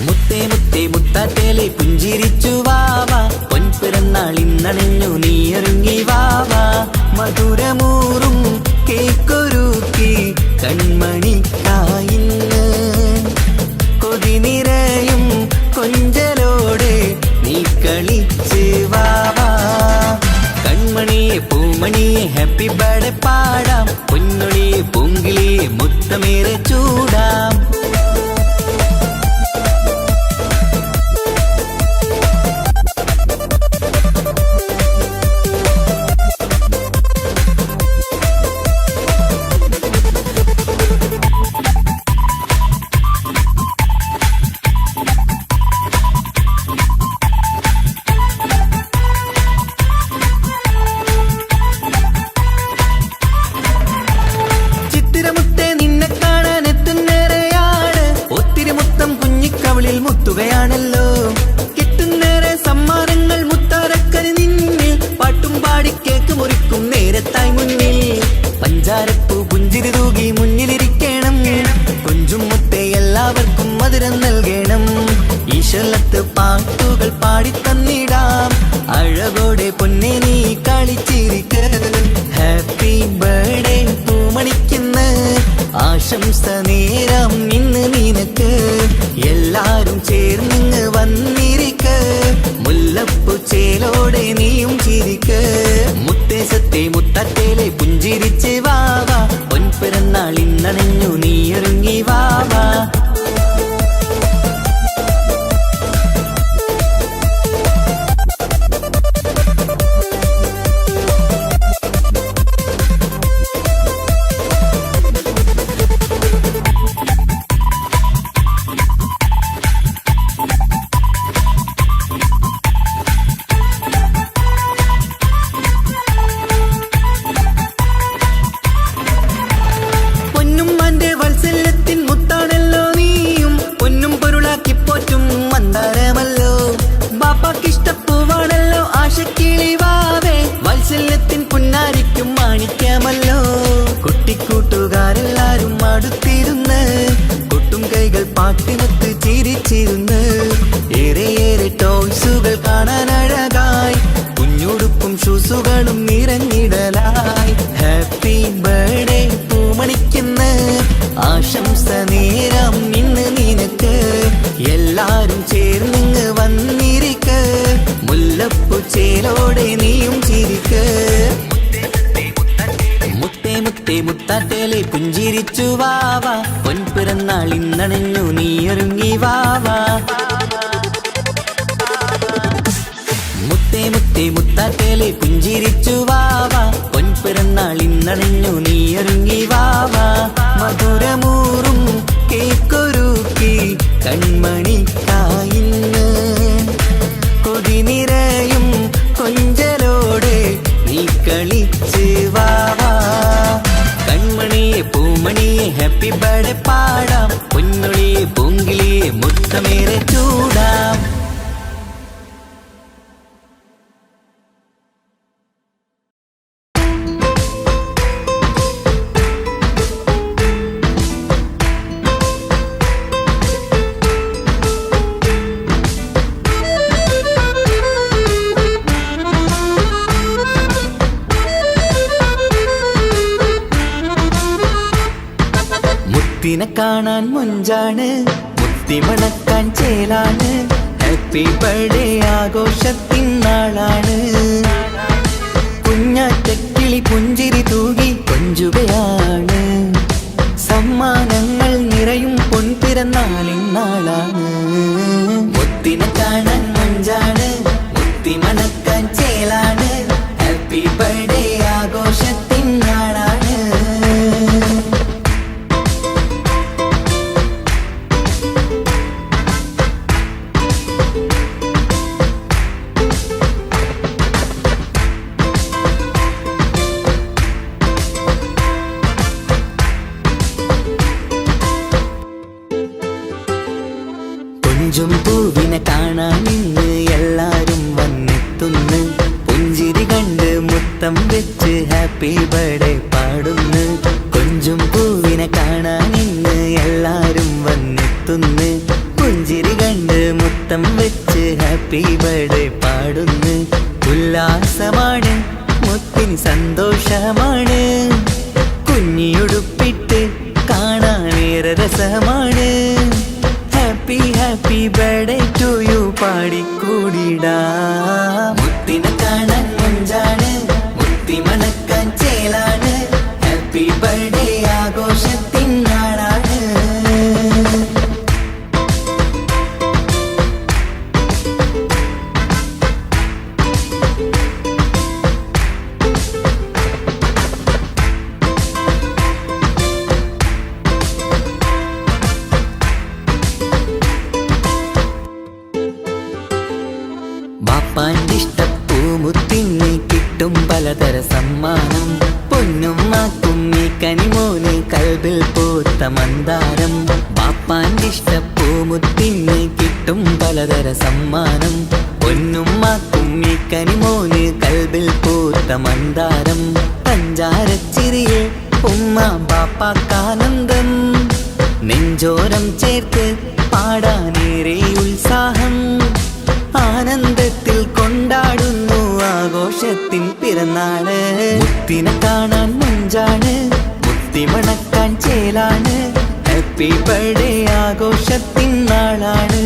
മുത്തേ മുത്തേ മുത്താട്ടേലെ പുഞ്ചിരിച്ചു വാവ പൊൻപിറന്നാൾ ഇന്നണഞ്ഞു നീയൊരുങ്ങി വാവ. മധുരമൂറും കേക്കൊരുക്കി കൺമണിക്കായിന്ന് കൊതി നിറയും കൊഞ്ചലോടെ നീ കളിച്ച് വാവ. കൺമണിയെ പൂമണിയെ ഹാപ്പി ബർത്ത്ഡേ പാടാം പൊന്നൊളിയെ പൂങ്കിളിയെ മുത്തമേറെ ചൂടാം. മുത്തുകയാണല്ലോ കിട്ടുന്നേറെ സമ്മാനങ്ങൾ മുത്താരക്കരി നിന്നിൽ പാട്ടും പാടി കേക്ക് മുറിക്കും നേരത്തായി മുന്നിൽ. പഞ്ചാരപ്പൂ പുഞ്ചിരി തൂകി മുന്നിലിരിക്കണം കൊഞ്ചും മുത്തേ എല്ലാവർക്കും മധുരം നൽകണം. ഈശ്വരത്ത് പാട്ടുകൾ പാടിത്തന്നിടാം അഴകോടെ പൊന്നെ നീ കളിച്ചിരിക്ക. ഹാപ്പി ബർത്ത്ഡേ പൂമണിക്കുന്ന് ആശംസ നേരം ഇന്ന് നിനക്ക്. എല്ലാരും ചേർന്നിങ്ങ് വന്നിരിക്ക് മുല്ലപ്പൂ ചേലോടെ നീയും ചിരിക്ക്. മുത്തേസത്തെ മുത്തത്തേലെ പുഞ്ചിരിച്ച് വാവ പൊൻപിറന്നാൾ ഇന്നണഞ്ഞു നീയൊരുങ്ങി വാവ. പൊന്നുമ്മാന്റെ വത്സല്യത്തിൻ മുത്താണല്ലോ പാട്ടിനൊത്ത് ചിരിച്ചിരുന്ന് ഏറെ ടോയ്സുകൾ കാണാൻ അഴകായി കുഞ്ഞുടുപ്പും ഷൂസുകളും നിറഞ്ഞിടലായി ഹാപ്പി ബർത്ത്ഡേ പൂമണിക്കുന്ന ആശംസ നേരം ഇന്ന് നിനക്ക് എല്ലാരും ചേർന്നിങ്ങ് വന്നിരിക്ക് മുല്ലപ്പൂ ചേലോടെ നീയും ചിരിക്ക് മുത്തേ മുത്തേ മുത്താട്ടേലെ പുഞ്ചിരിച്ചു വാവാ പൊൻപിറന്നാൾ ഇന്നണഞ്ഞു നീയൊരുങ്ങി വാവാ മുത്തേ മുത്തേ മുത്താട്ടേലെ പുഞ്ചിരിച്ചു വാവാ പൊൻപിറന്നാൾ ഇന്നണഞ്ഞു നീയൊരുങ്ങി വാവാ മധുരമൂറും കേക്കൊരുക്കി കൺമണിക്കായിന്ന് കൊതി നിറയും കൊഞ്ചലോടെ നീ കളിച്ച് വാവാ കൺമണിയെ പൂമണിയെ ഹാപ്പി ബർത്ത്ഡേ പാടാം പൊന്നൊളിയെ പൂങ്കിളിയെ മുത്തമേറെ ചൂടാം മുത്തിനെ കാണാൻ മൊഞ്ചാണ് മുത്തിമണക്കാൻ ചേലാണ് ഹാപ്പി ബർത്ത്ഡേ ആഘോഷത്തിൻ നാളാണ് കുഞ്ഞാറ്റക്കിളി പുഞ്ചിരി തൂകി കൊഞ്ചുകയാണ് സമ്മാനങ്ങൾ നിറയും പൊൻപിറന്നാളിൻ നാളാണ് മുത്തിനെ കാണാൻ മൊഞ്ചാണ് മുത്തിമണക്കാൻ ചേലാണ് ഹാപ്പി ബർത്ത്ഡേ ആഘോഷത്തിൻ നാളാണ് കൊഞ്ചും പൂവിനെ കാണാൻ ഇന്ന് എല്ലാരും വന്നെത്തുന്നു പുഞ്ചിരി കണ്ട് മുത്തം വെച്ച് ഹാപ്പി ബർത്ത്ഡേ പാടുന്നു കൊഞ്ചും പൂവിനെ കാണാൻ ഇന്ന് എല്ലാരും വന്നെത്തുന്നു പുഞ്ചിരി കണ്ട് മുത്തം വെച്ച് ഹാപ്പി ബർത്ത്ഡേ പാടുന്നു ഉല്ലാസമാണ് മുത്തിൻ സന്തോഷമാണ് കുഞ്ഞിയുടുപ്പിട്ട് കാണാനേറെ രസമാണ് happy happy birthday to you പാടിക്കൂടിടാ മുത്തിനെ കാണാൻ മൊഞ്ചാണ് മുത്തി മണക്കാൻ ചേലാണ് ഹാപ്പി ബർത്ത്ഡേ ആഘോഷത്തിൻ നാളാണ് ബാപ്പാന്റെ ഇഷ്ടപ്പൂമുത്തിന് കിട്ടും പലതര സമ്മാനം പൊന്നും മാക്കും ഈ കനിമോന് കൽബിൽ പൂത്ത മന്ദാരം ബാപ്പാന്റെ ഇഷ്ടപ്പൂമുത്തിന് കിട്ടും പലതര സമ്മാനം പൊന്നും മാക്കും ഈ കനിമോന് കൽബിൽ പൂത്ത മന്ദാരം പഞ്ചാരച്ചിരിയെ ഉമ്മ ബാപ്പാക്കാനന്ദം നെഞ്ചോരം ചേർത്ത് പാടാനേറെ ഉത്സാഹം ആനന്ദത്തിൽ കൊണ്ടാടുന്നു ആഘോഷത്തിൻ പിറന്നാള് മുത്തിനെ കാണാൻ മൊഞ്ചാണ് മുത്തി മണക്കാൻ ചേലാണ് ഹാപ്പി ബർത്ത്ഡേ ആഘോഷത്തിൻ നാളാണ്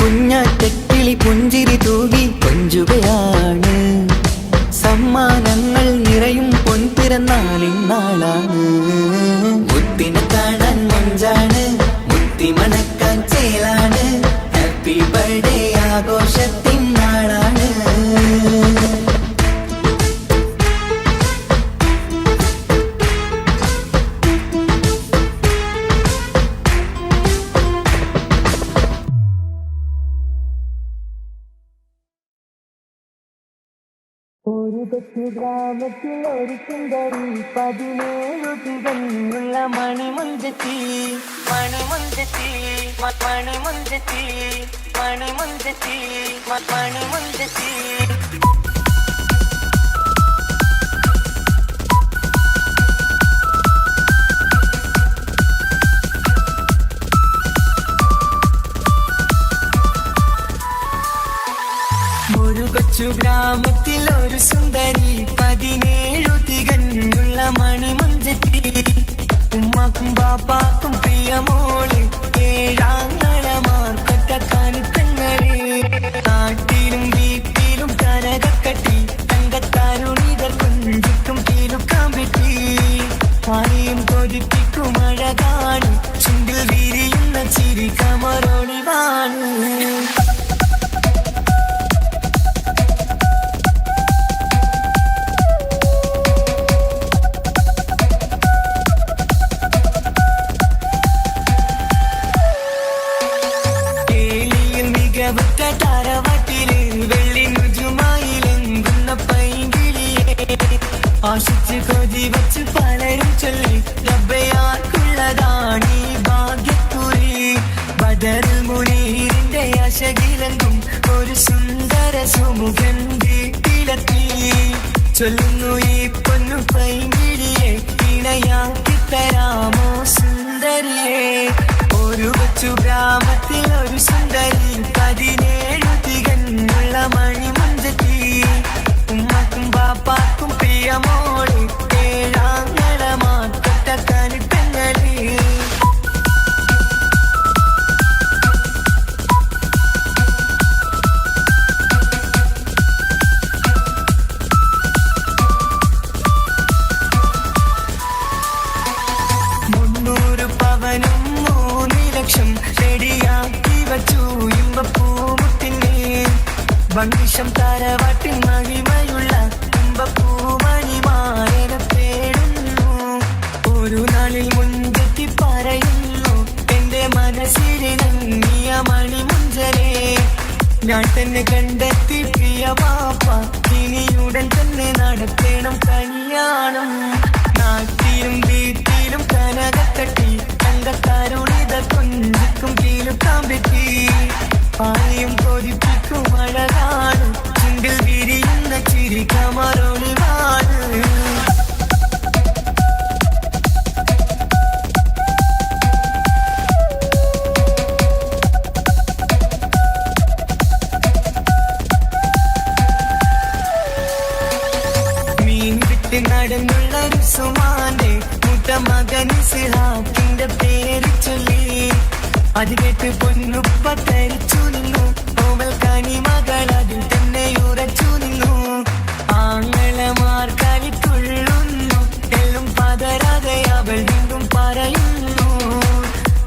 കുഞ്ഞാറ്റക്കിളി പുഞ്ചിരി തൂകി കൊഞ്ചുകയാണ് സമ്മാനങ്ങൾ നിറയും പൊൻപിറന്നാളിൻ നാളാണ് മുത്തിനെ കാണാൻ മൊഞ്ചാണ് മുത്തി മണക്കാൻ ചേലാണ് ഹാപ്പി ബർത്ത്ഡേ ആഘോഷത്തിൻ നാളാണ് ഒരു കൊച്ചു ഗ്രാമത്തിൽ ഒരു സുന്ദരി 17 തികഞ്ഞുള്ള മണിമുഞ്ചത്തി മണിമുഞ്ചത്തി മണിമുഞ്ചത്തി മണിമുഞ്ചത്തി മണിമുഞ്ചത്തി ഒരു ഗ്രാമത്തിൽ ഒരു സുന്ദരി 17 തികഞ്ഞുള്ള മണിമുഞ്ചത്തി ഉമ്മാക്കും ബാപ്പാക്കും പ്രിയമോള് ഏഴാങ്ങളമാർക്കൊറ്റ കാണിത്തങ്ങള് നാട്ടിലും വീട്ടിലും കനകക്കട്ടി തങ്കത്താരുണിതർ കുഞ്ചിക്കും കീലുക്കാൻ പറ്റി ആരെയും കൊതിപ്പിക്കും അഴകാണ് ചുണ്ടിൽ വിരിയുന്ന ചിരി കമറൊളിവാണ് താരവട്ടില് വെള്ളി നുജുമായിലെങ്കുന്ന പൈങ്കിളിയെ ആശിച്ച് കൊതി വച്ച് പലരും ചൊല്ലി റബ്ബയാർക്കുള്ളതാണ് ഈ ഭാഗ്യക്കുറി ബദറുൽ മുനീറിന്റെ അശകിലെങ്കും ഒരു സുന്ദര സുമുഖൻ വീട്ടിലെത്തി ചൊല്ലുന്നു ഈ പൊന്നു പൈങ്കിളിയെ ഇണയാക്കി തരാമോ സുന്ദരിയെ ഒരു കൊച്ചു ഗ്രാമത്തിൽ ഒരു സുന്ദരി 17 തികഞ്ഞുള്ള മണിമുഞ്ചത്തി ഉമ്മക്കും ബാപ്പാക്കും പ്രിയമോള് ഏഴാങ്ങളമാർക്കൊറ്റ കാണിത്തങ്ങള് പവനും 3 ലക്ഷം റെഡിയാക്കി വച്ചു ഇമ്പപ്പൂമുട്ടിനെ ഭംഗിഷം താരവാട്ടിൻ മഹിമയുള്ള ഇമ്പപ്പൂമണിമാരനെ തേടുന്നു ഒരു നാളിൽ മുൻപെത്തി പറയുന്നു എന്റെ മനസ്സിലിണങ്ങിയ മണിമുഞ്ചനെ ഞാൻ തന്നെ കണ്ടെത്തി പ്രിയ ബാപ്പ ഇനിയുടൻ തന്നെ നടത്തണം കല്യാണം നാട്ടിലും വീട്ടിലും കനകക്കട്ടി തങ്കത്താരുണിത കൊഞ്ചിക്കും കീലുക്കാൻ പറ്റി ആരെയും കൊതിപ്പിക്കും അഴകാണ് ചുണ്ടിൽ വിരിയുന്ന ചിരി കമറൊളിവാണ് നടന്നുള്ള റുസുമാന്റെ മുട്ട മകൻ ഇസ്ഹാക്കിന്റെ പേര് ചൊല്ലി അത് കേട്ട് പൊന്നുപ്പ തരിച്ചു നിന്നു ഓമൽ കനി മകൾ അതിൽ തന്നെ ഉറച്ചു നിന്നു ആങ്ങളമാർ കളിക്കൊള്ളുന്നു എല്ലും പതരാതെ അവൾ വീണ്ടും പറയുന്നു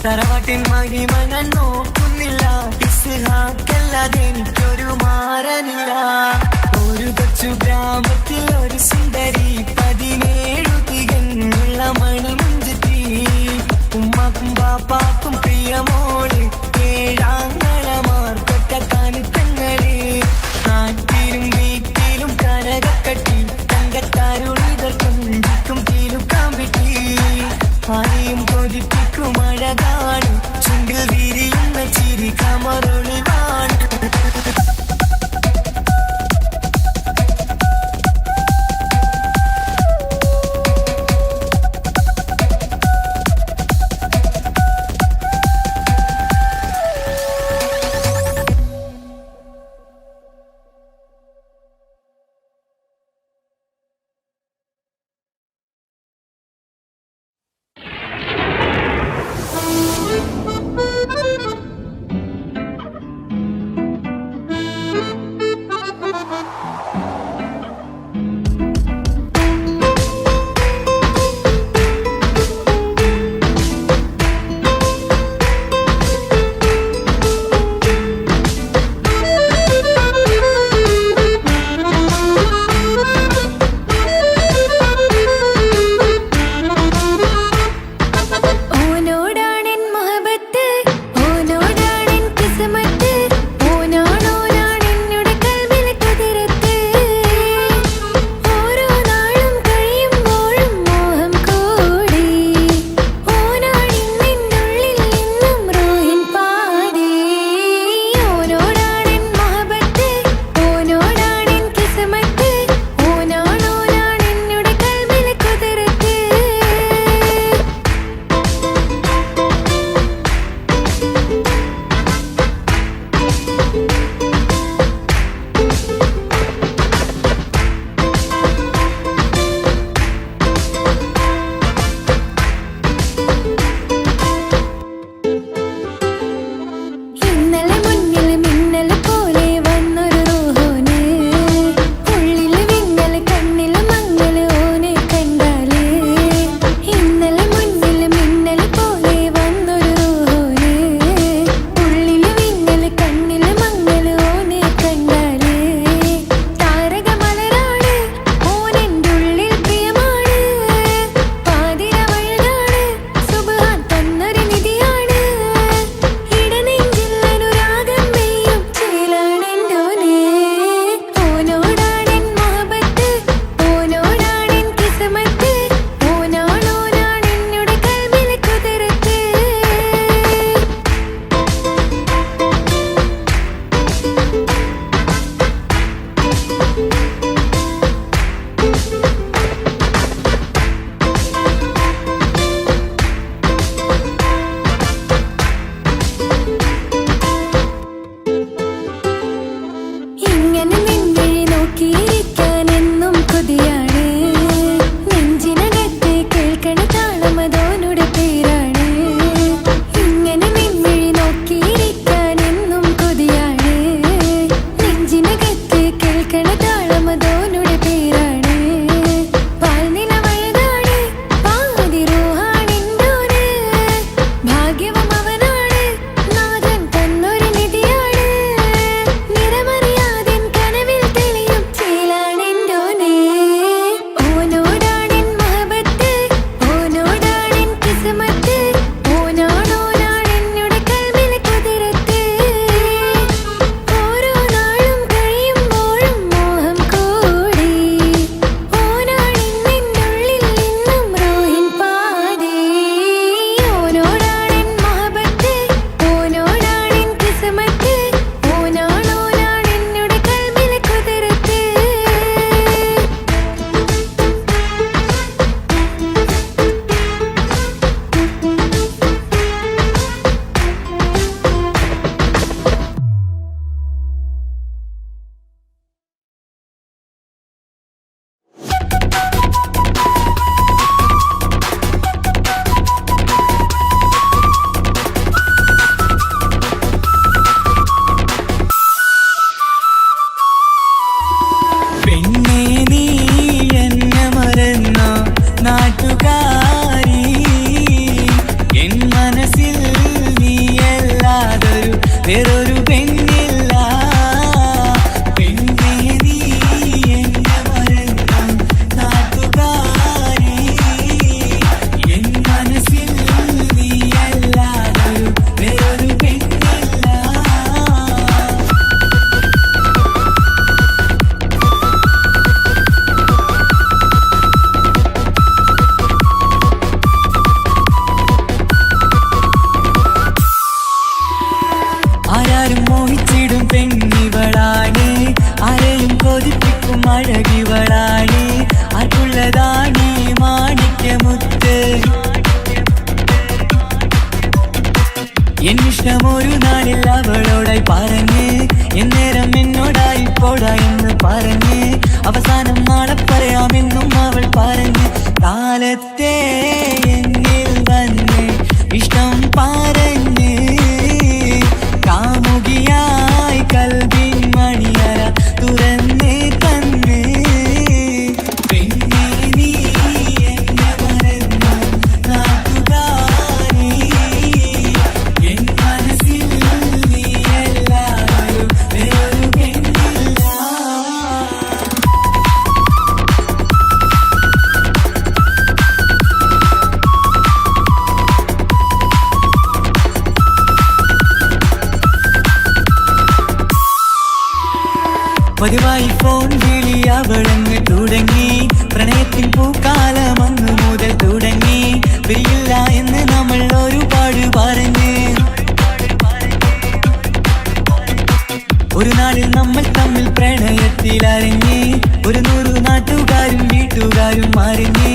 തറവാട്ടിൻ മഹിമ ഞാൻ നോക്കുന്നില്ല ഇസ്ഹാക്കല്ലാതെ എനിക്കൊരു മാറനില്ല ഒരു കൊച്ചു ഗ്രാമത്തിൽ ഒരു സുന്ദരി 17 തികഞ്ഞുള്ള മണിമുഞ്ചത്തി ഉമ്മാക്കും ബാപ്പാക്കും പ്രിയമോള് ഏഴാങ്ങളമാർക്കൊറ്റ കാണിത്തങ്ങള് നാട്ടിലും വീട്ടിലും കനകക്കട്ടി തങ്കത്താരുണിതർ കൊഞ്ചിക്കും കീലുക്കാൻ പറ്റി ആരെയും കൊതിപ്പിക്കും അഴകാണ് ചുണ്ടിൽ വിരിയുന്ന ചിരി കമറൊളിവാണ് എന്നിഷ്ടം ഒരു നാളിൽ അവളോടായി പറഞ്ഞ് എന്നേരം എന്നോടായി പോടാ എന്ന് പറഞ്ഞ് അവസാനം നാളെ പറയാമെന്നും അവൾ പറഞ്ഞ് കാലത്തെ എന്നിൽ വന്ന് ഇഷ്ടം പറഞ്ഞ് കാമുകിയായി കൽവിൻ മണിയറ തുറന്ന് തന്ന് പിന്നെ നീ എന്നെ മറന്നു നാട്ടുകാരി എൻ മനസ്സിൽ നീയല്ലാതെ വേറൊരു പെണ്ണില്ല. പതിവായി ഫോൺ വിളി അവളങ്ങ് തുടങ്ങി പ്രണയത്തിൻ പൂക്കാലം അന്ന് മുതൽ തുടങ്ങി പിരിയില്ല എന്ന് നമ്മൾ ഒരുപാട് പറഞ്ഞ് ഒരു നാളിൽ നമ്മൾ തമ്മിൽ പ്രണയത്തിൽ അരങ്ങി 100 നാട്ടുകാരും വീട്ടുകാരും അറിഞ്ഞ്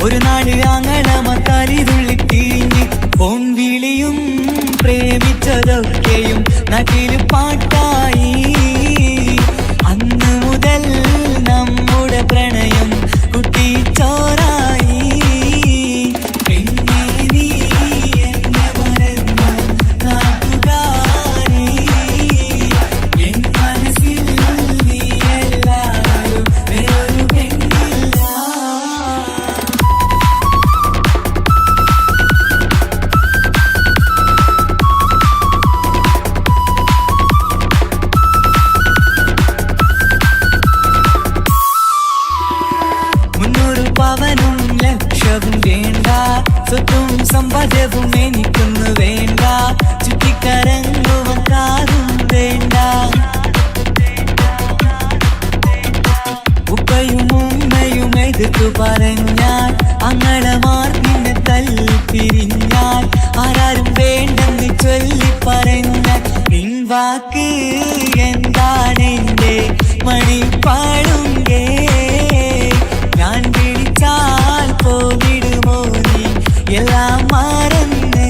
ഒരു നാട് ആങ്ങളമക്കാലി തുള്ളി തിരിഞ്ഞ് ഫോൺ വിളിയും പ്രേമിച്ചതൊക്കെയും നാട്ടിൽ പാട്ടായി അന്ന് മുതൽ നമ്മുടെ പ്രണയം കുട്ടിച്ചോറായി പിന്നെ നീ എന്നെ മറന്നു നാട്ടുകാരി എൻ മനസ്സിൽ നീയല്ലാതെ വേറൊരു പെണ്ണില്ല. പവനും ലക്ഷവും വേണ്ട സ്വത്തും സമ്പാദ്യവും എനിക്കൊന്നു വേണ്ട ചുറ്റിക്കറങ്ങുവാൻ കാറും വേണ്ട ഉപ്പയും ഉമ്മയും എതിർത്തു പറഞ്ഞാൽ അങ്ങളമാർ നിന്നെ തല്ലിപ്പിരിഞ്ഞാൽ ആരാരും വേണ്ടെന്ന് ചൊല്ലി പറഞ്ഞാൽ നിൻ വാക്ക് എന്താണെന്റെ മണിപ്പാടുങ്കേ ഞാൻ വിളിച്ചാൽ പോവിടുമോ നീ എല്ലാം മറന്ന്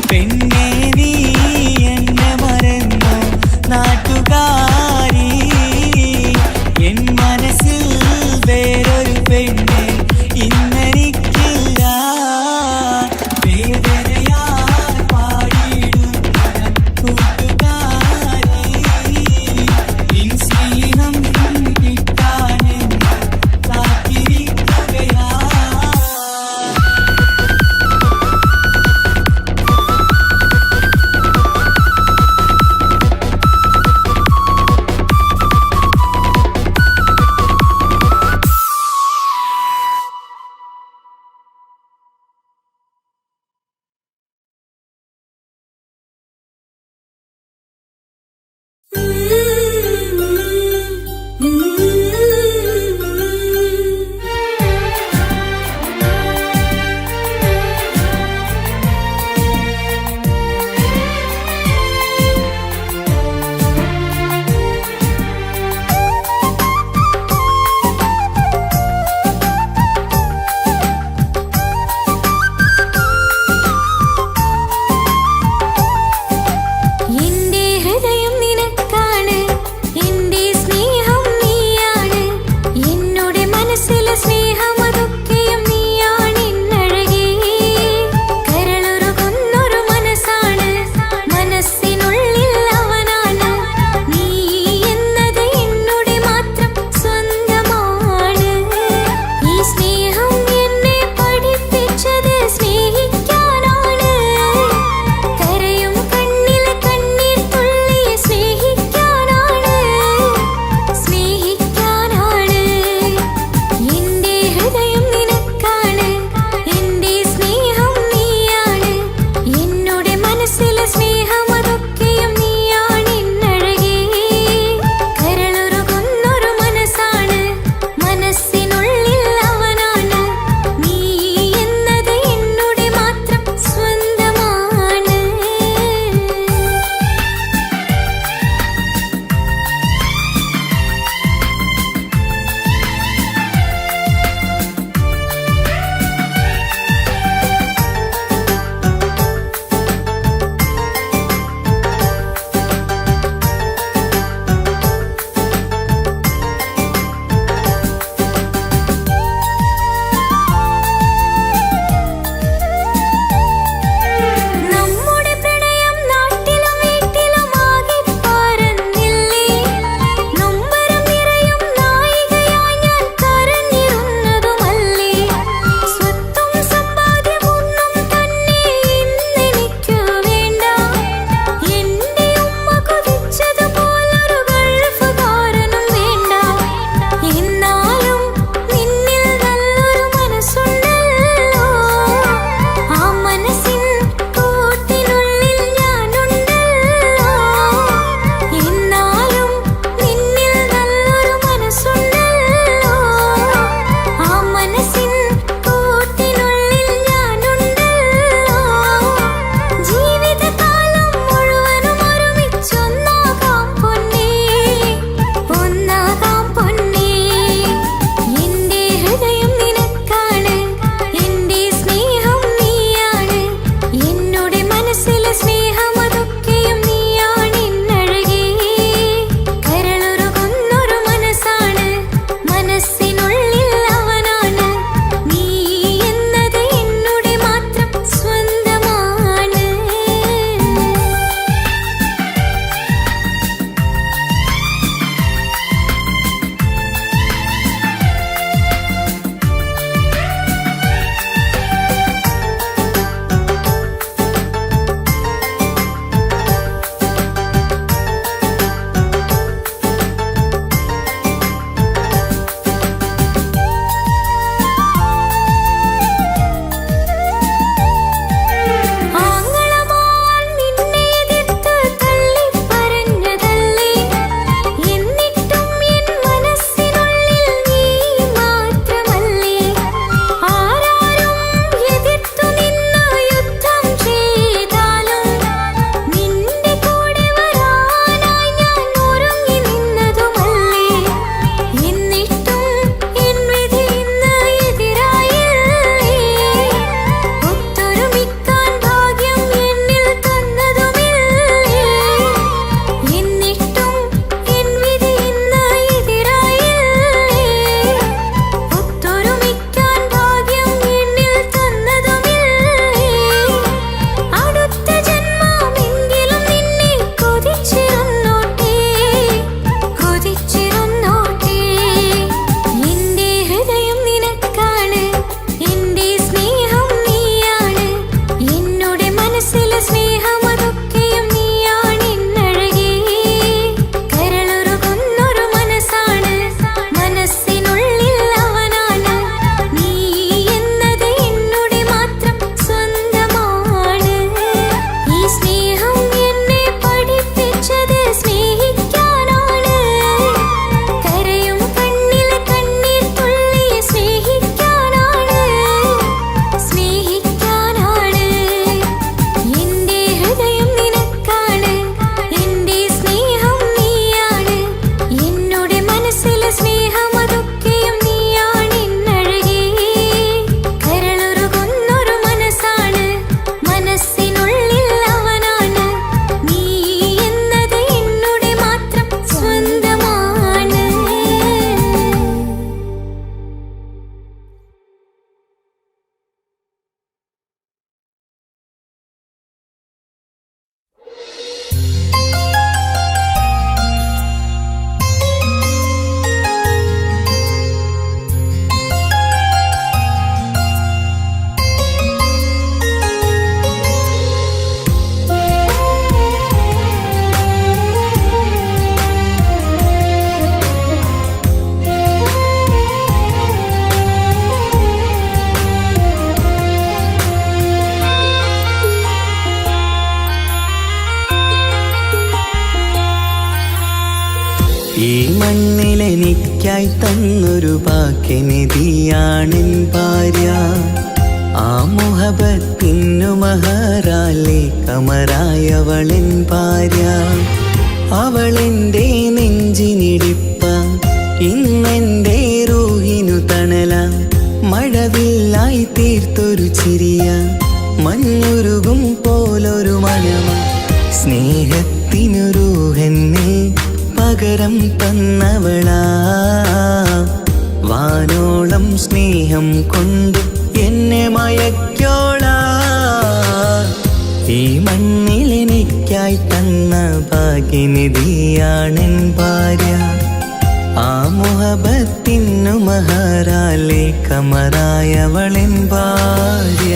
പെണ്ണെ നീ എന്നെ മറന്നു നാട്ടുകാരി എൻ മനസ്സിൽ വേറൊരു പെണ്ണ് ഇന്നെനിക്കില്ല വേദനയാൽ പാടിയിടുന്ന കൂട്ടുകാരി നിൻ സ്നേഹം കിട്ടാനെന്ന് ഈ മണ്ണിലെനിക്കായി തന്നൊരു ഭാഗ്യനിധിയാണെൻ ഭാര്യ. ആ മുഹബത്തിനു മഹറാലെ കമറായവളെൻ ഭാര്യ. അവളെൻ്റെ നെഞ്ചിനിടിപ്പ, ഇന്നെൻ്റെ റൂഹിനു തണല. മഴവില്ലായി തീർത്തൊരു ചിരിയ, മഞ്ഞുരുകും പോലൊരു മനമ. സ്നേഹത്തിനു റൂഹെന്നെ പകരം തന്നവളാ. വാനോളം സ്നേഹം കൊണ്ട് എന്നെ മയക്കോളാ. ഈ മണ്ണിലെനിക്കായി തന്ന ഭാഗ്യനിധിയാണെൻ ഭാര്യ. ആ മുഹബത്തിനു മഹറാലെ കമറായവളെൻ ഭാര്യ.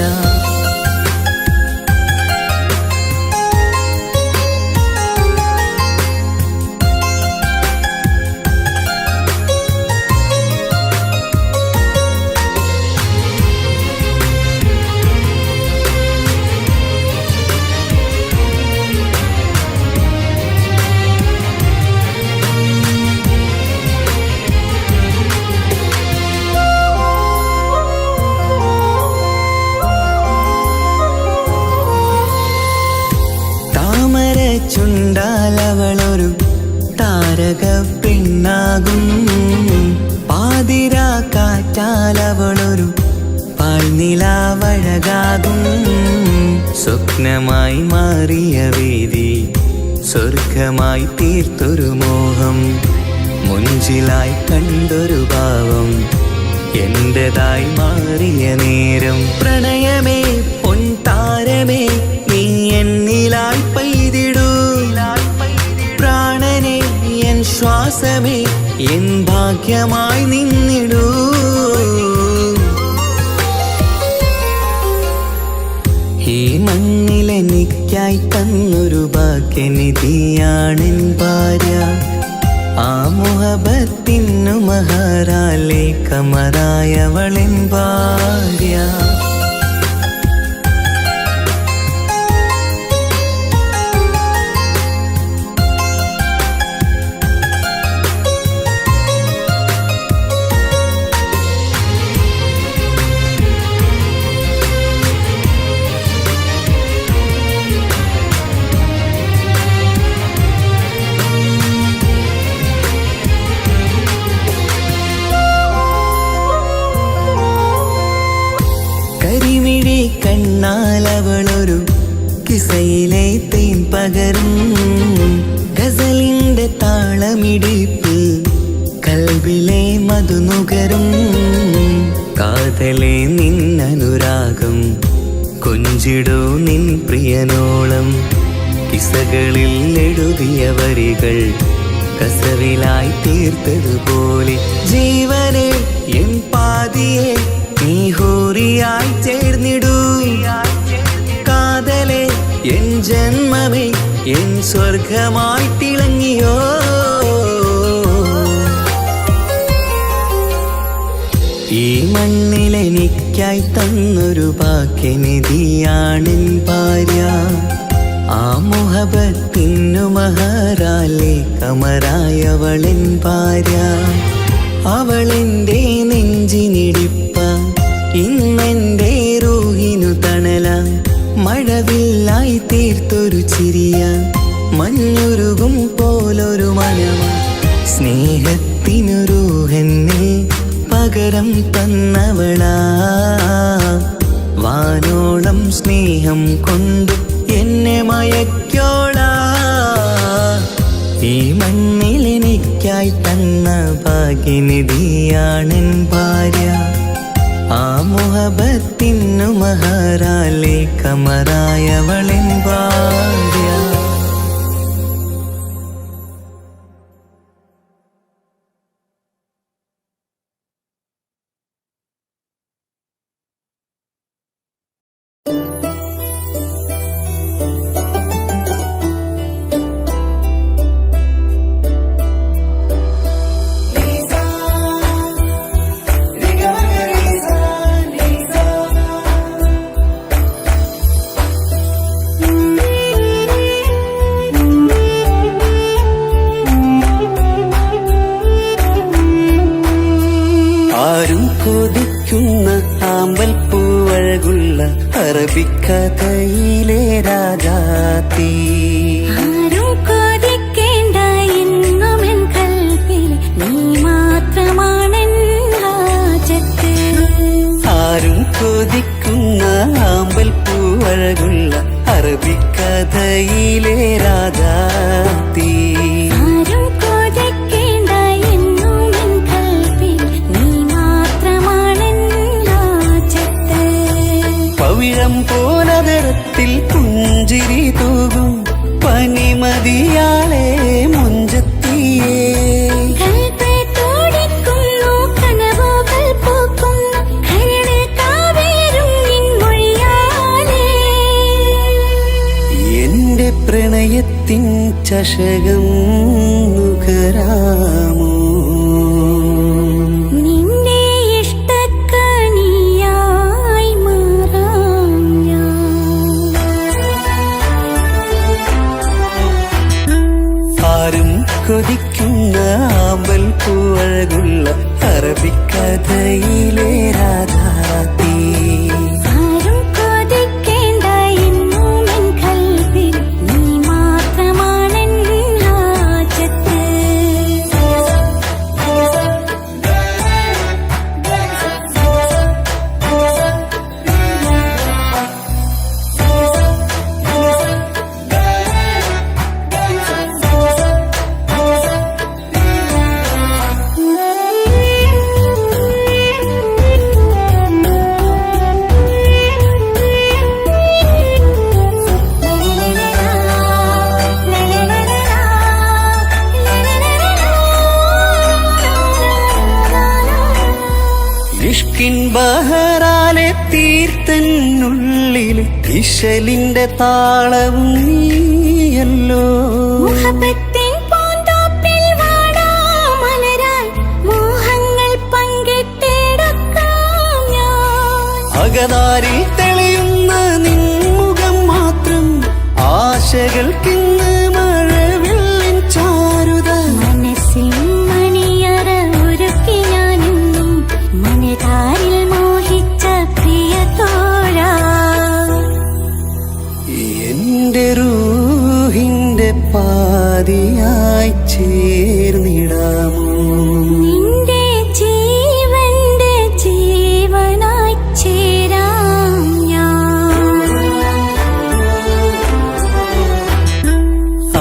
ചുണ്ടാലവളൊരു താരക പെണ്ണാകും. പാതിരാ കാറ്റാലവളൊരു പാൽനിലാവഴകാകും. സ്വപ്നമായി മാറിയ വേദി സ്വർഗമായി തീർത്തൊരു മോഹം. മുഞ്ചിലായി കണ്ടൊരു ഭാവം എന്റേതായി മാറിയ നേരം. പ്രണയമേ പൊൻതാരമേ നീ എന്നിലായി പെയ്തിടൂ. പ്രാണനെ എൻ ശ്വാസമേ എൻ ഭാഗ്യമായി നിന്നിടൂ. ഈ മണ്ണിലെനിക്കായി തന്നൊരു ഭാഗ്യനിധിയാണെൻ ഭാര്യ. ആ മുഹബത്തിനു മഹറാലെ കമറായവളെൻ ഭാര്യ. കണ്ണാലവളൊരു കിസയിലെ തേൻ പകരും. ഗസലിന്റെ താളമിടിപ്പ് കൽബിലെ മധുനുകരും. കാതലെ നിന്നനുരാഗം കൊഞ്ചിടൂ നിൻ പ്രിയനോളം. കിസകളിൽ എഴുതിയ വരികൾ കസവിലായി തീർത്തതുപോലെ. ജീവനെ എൻ പാതിയെ നീ ഹൂറിയായി ചേർന്നിടൂ. കാതലെ എൻ ജന്മമേ എൻ സ്വർഗമായി തിളങ്ങിയോ. ഈ മണ്ണിലെനിക്കായി തന്നൊരു ഭാഗ്യനിധിയാണെൻ ഭാര്യ. ആ മുഹബത്തിനു മഹറാലെ കമറായവളെൻ ഭാര്യ. അവളെൻ്റെ നെഞ്ചിനിടിപ്പ, ഇന്നെൻ്റെ റൂഹിനു തണല. മഴവില്ലായി തീർത്തൊരു ചിരിയ, മഞ്ഞുരുകും പോലൊരു മനമ. സ്നേഹത്തിനു റൂഹെന്നെ പകരം തന്നവളാ. വാനോളം സ്നേഹം കൊണ്ട് എന്നെ മയക്കോളാ. ഈ മണ്ണിലെനിക്കായി തന്ന ഭാഗ്യനിധിയാണെൻ ഭാര്യ. ആ മുഹബത്തിനു മഹറാലെ കമറായവളെൻ ഭാര്യ. ആരും കൊതിക്കേണ്ട എന്നുമെൻ കൽവിൽ നീ മാത്രമാണെൻ ഹാജത്ത്. ആരും കൊതിക്കുന്ന ആമ്പൽ പൂവഴകുള്ള അറബിക്കഥയിലെ രാധാത്തി. ആരും കൊതിക്കേണ്ട എന്നുമെൻ കൽവിൽ നീ മാത്രമാണെൻ ഹാജത്ത്. പവിഴം പോലതരത്തിൽ പുഞ്ചിരി തൂകും പനിമതിയാളെ മുഞ്ചത്തിയേ. കൽബ് തുടിക്കുന്നു, കനവുകൾ പൂക്കുന്നു, കരള് കാവേരും നിൻ മൊഴിയാലേ. എന്റെ പ്രണയത്തിൻ ചഷകം നുകരാമോ? നിന്റെ ഇഷ്ടക്കണിയായി മാറാം ഞാൻ. ആരും കൊതിക്കുന്ന ആമ്പൽ പൂവഴകുള്ള അറബിക്കഥയിലെ രാധാത്തി. ആരും കൊതിക്കേണ്ട എന്നുമെൻ കൽവിൽ നീ മാത്രമാണെൻ ഹാജത്ത്. ഇഷ്കിൻ ബഹറാലെ തീർത്തനുള്ളിൽ ഇശലിന്റെ താളവും നീയല്ലോ. മുഹബത്തിൻ പൂന്തോപ്പിൽ വാടാമലരായി മോഹങ്ങൾ പങ്കിട്ടെടുക്കാം ഞാൻ. അകതാരിൽ തെളിയുന്ന നിൻമുഖം മാത്രം ആശകൾക്കിന്ന് മഴവില്ലിൻ ചാരുത. മനസ്സിൻ മണിയറ ഒരുക്കി ഞാനെന്നും മനതാരിൽ മോഹിച്ച പ്രിയ തോഴാ. എന്റെ റൂഹിന്റെ പാതിയായി ചേർന്നിടാമോ? നിന്റെ ജീവന്റെ ജീവനായി ചേരാം ഞാൻ.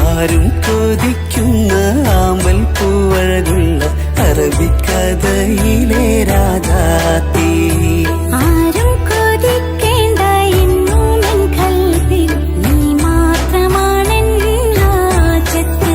ആരും കൊതിക്കുന്ന ആമ്പൽ പൂവഴകുള്ള അറബിക്കഥയിലെ രാധാത്തി. ആരും കൊതിക്കേണ്ട എന്നുമെൻ കൽവിൽ നീ മാത്രമാണെൻ ഹാജത്ത്.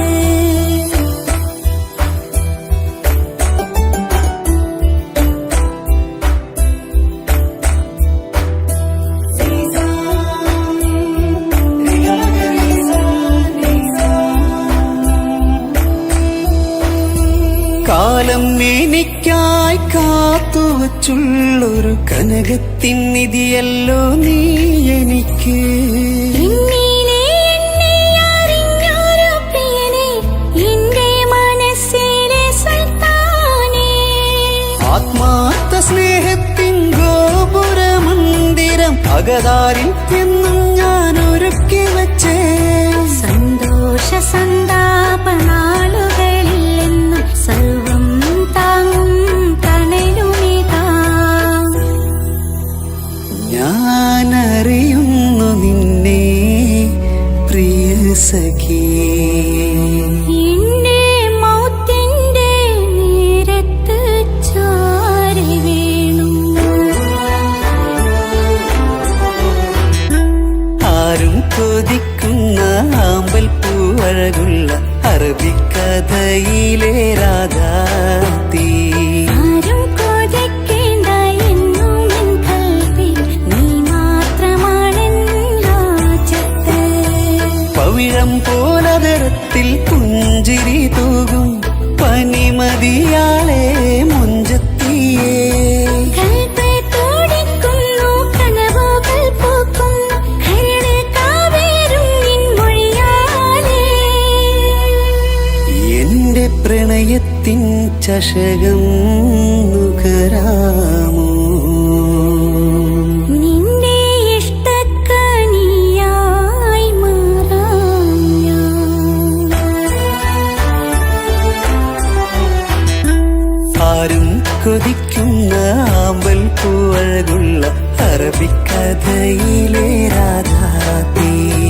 കാലം എനിക്കായി കാത്തുവച്ചുള്ളൊരു കനകത്തിൻ നിധിയല്ലോ നീ എനിക്ക്. എന്നിലെ എന്നെ അറിഞ്ഞൊരു പ്രിയനെ, എന്റെ മനസ്സിലെ സുൽത്താനേ. ആത്മാർത്ഥ സ്നേഹത്തിൻ ഗോപുര മന്ദിരം അകതാരിൽ എന്നും ഞാൻ ഒരുക്കി വച്ചേ. സന്തോഷ സന്താപ നാളുകളിൽ എന്നും സർവം താങ്ങും തണലുമിതാ. ഞാനറിയുന്നു നിന്നെ പ്രിയ സഖി. എന്റെ മൗത്തിന്റെ നേരത്ത് ചാരി വീണു. ആരും കൊതിക്കുന്ന ആമ്പൽ പൂവഴകുള്ള അറബിക്കഥയിലെ രാധാത്തി. ആരും കൊതിക്കേണ്ട എന്നുമെൻ കൽവിൽ നീ മാത്രമാണെൻ ഹാജത്ത്. പവിഴം പോലതരത്തിൽ പുഞ്ചിരി തൂകും പനിമതിയാളെ മുഞ്ചത്തിയേ. കൽബ് തുടിക്കുന്നു, കനവുകൾ പൂക്കുന്നു, കരള് കാവേരും നിൻ മൊഴിയാലേ. എന്റെ പ്രണയത്തിൻ ചഷകം നുകരാമോ? നിന്റെ ഇഷ്ടക്കണിയായി മാറാം ആരും കൊതിക്കുന്ന ആമ്പൽ പൂവഴകുള്ള അറബിക്കഥയിലെ രാധാതീ.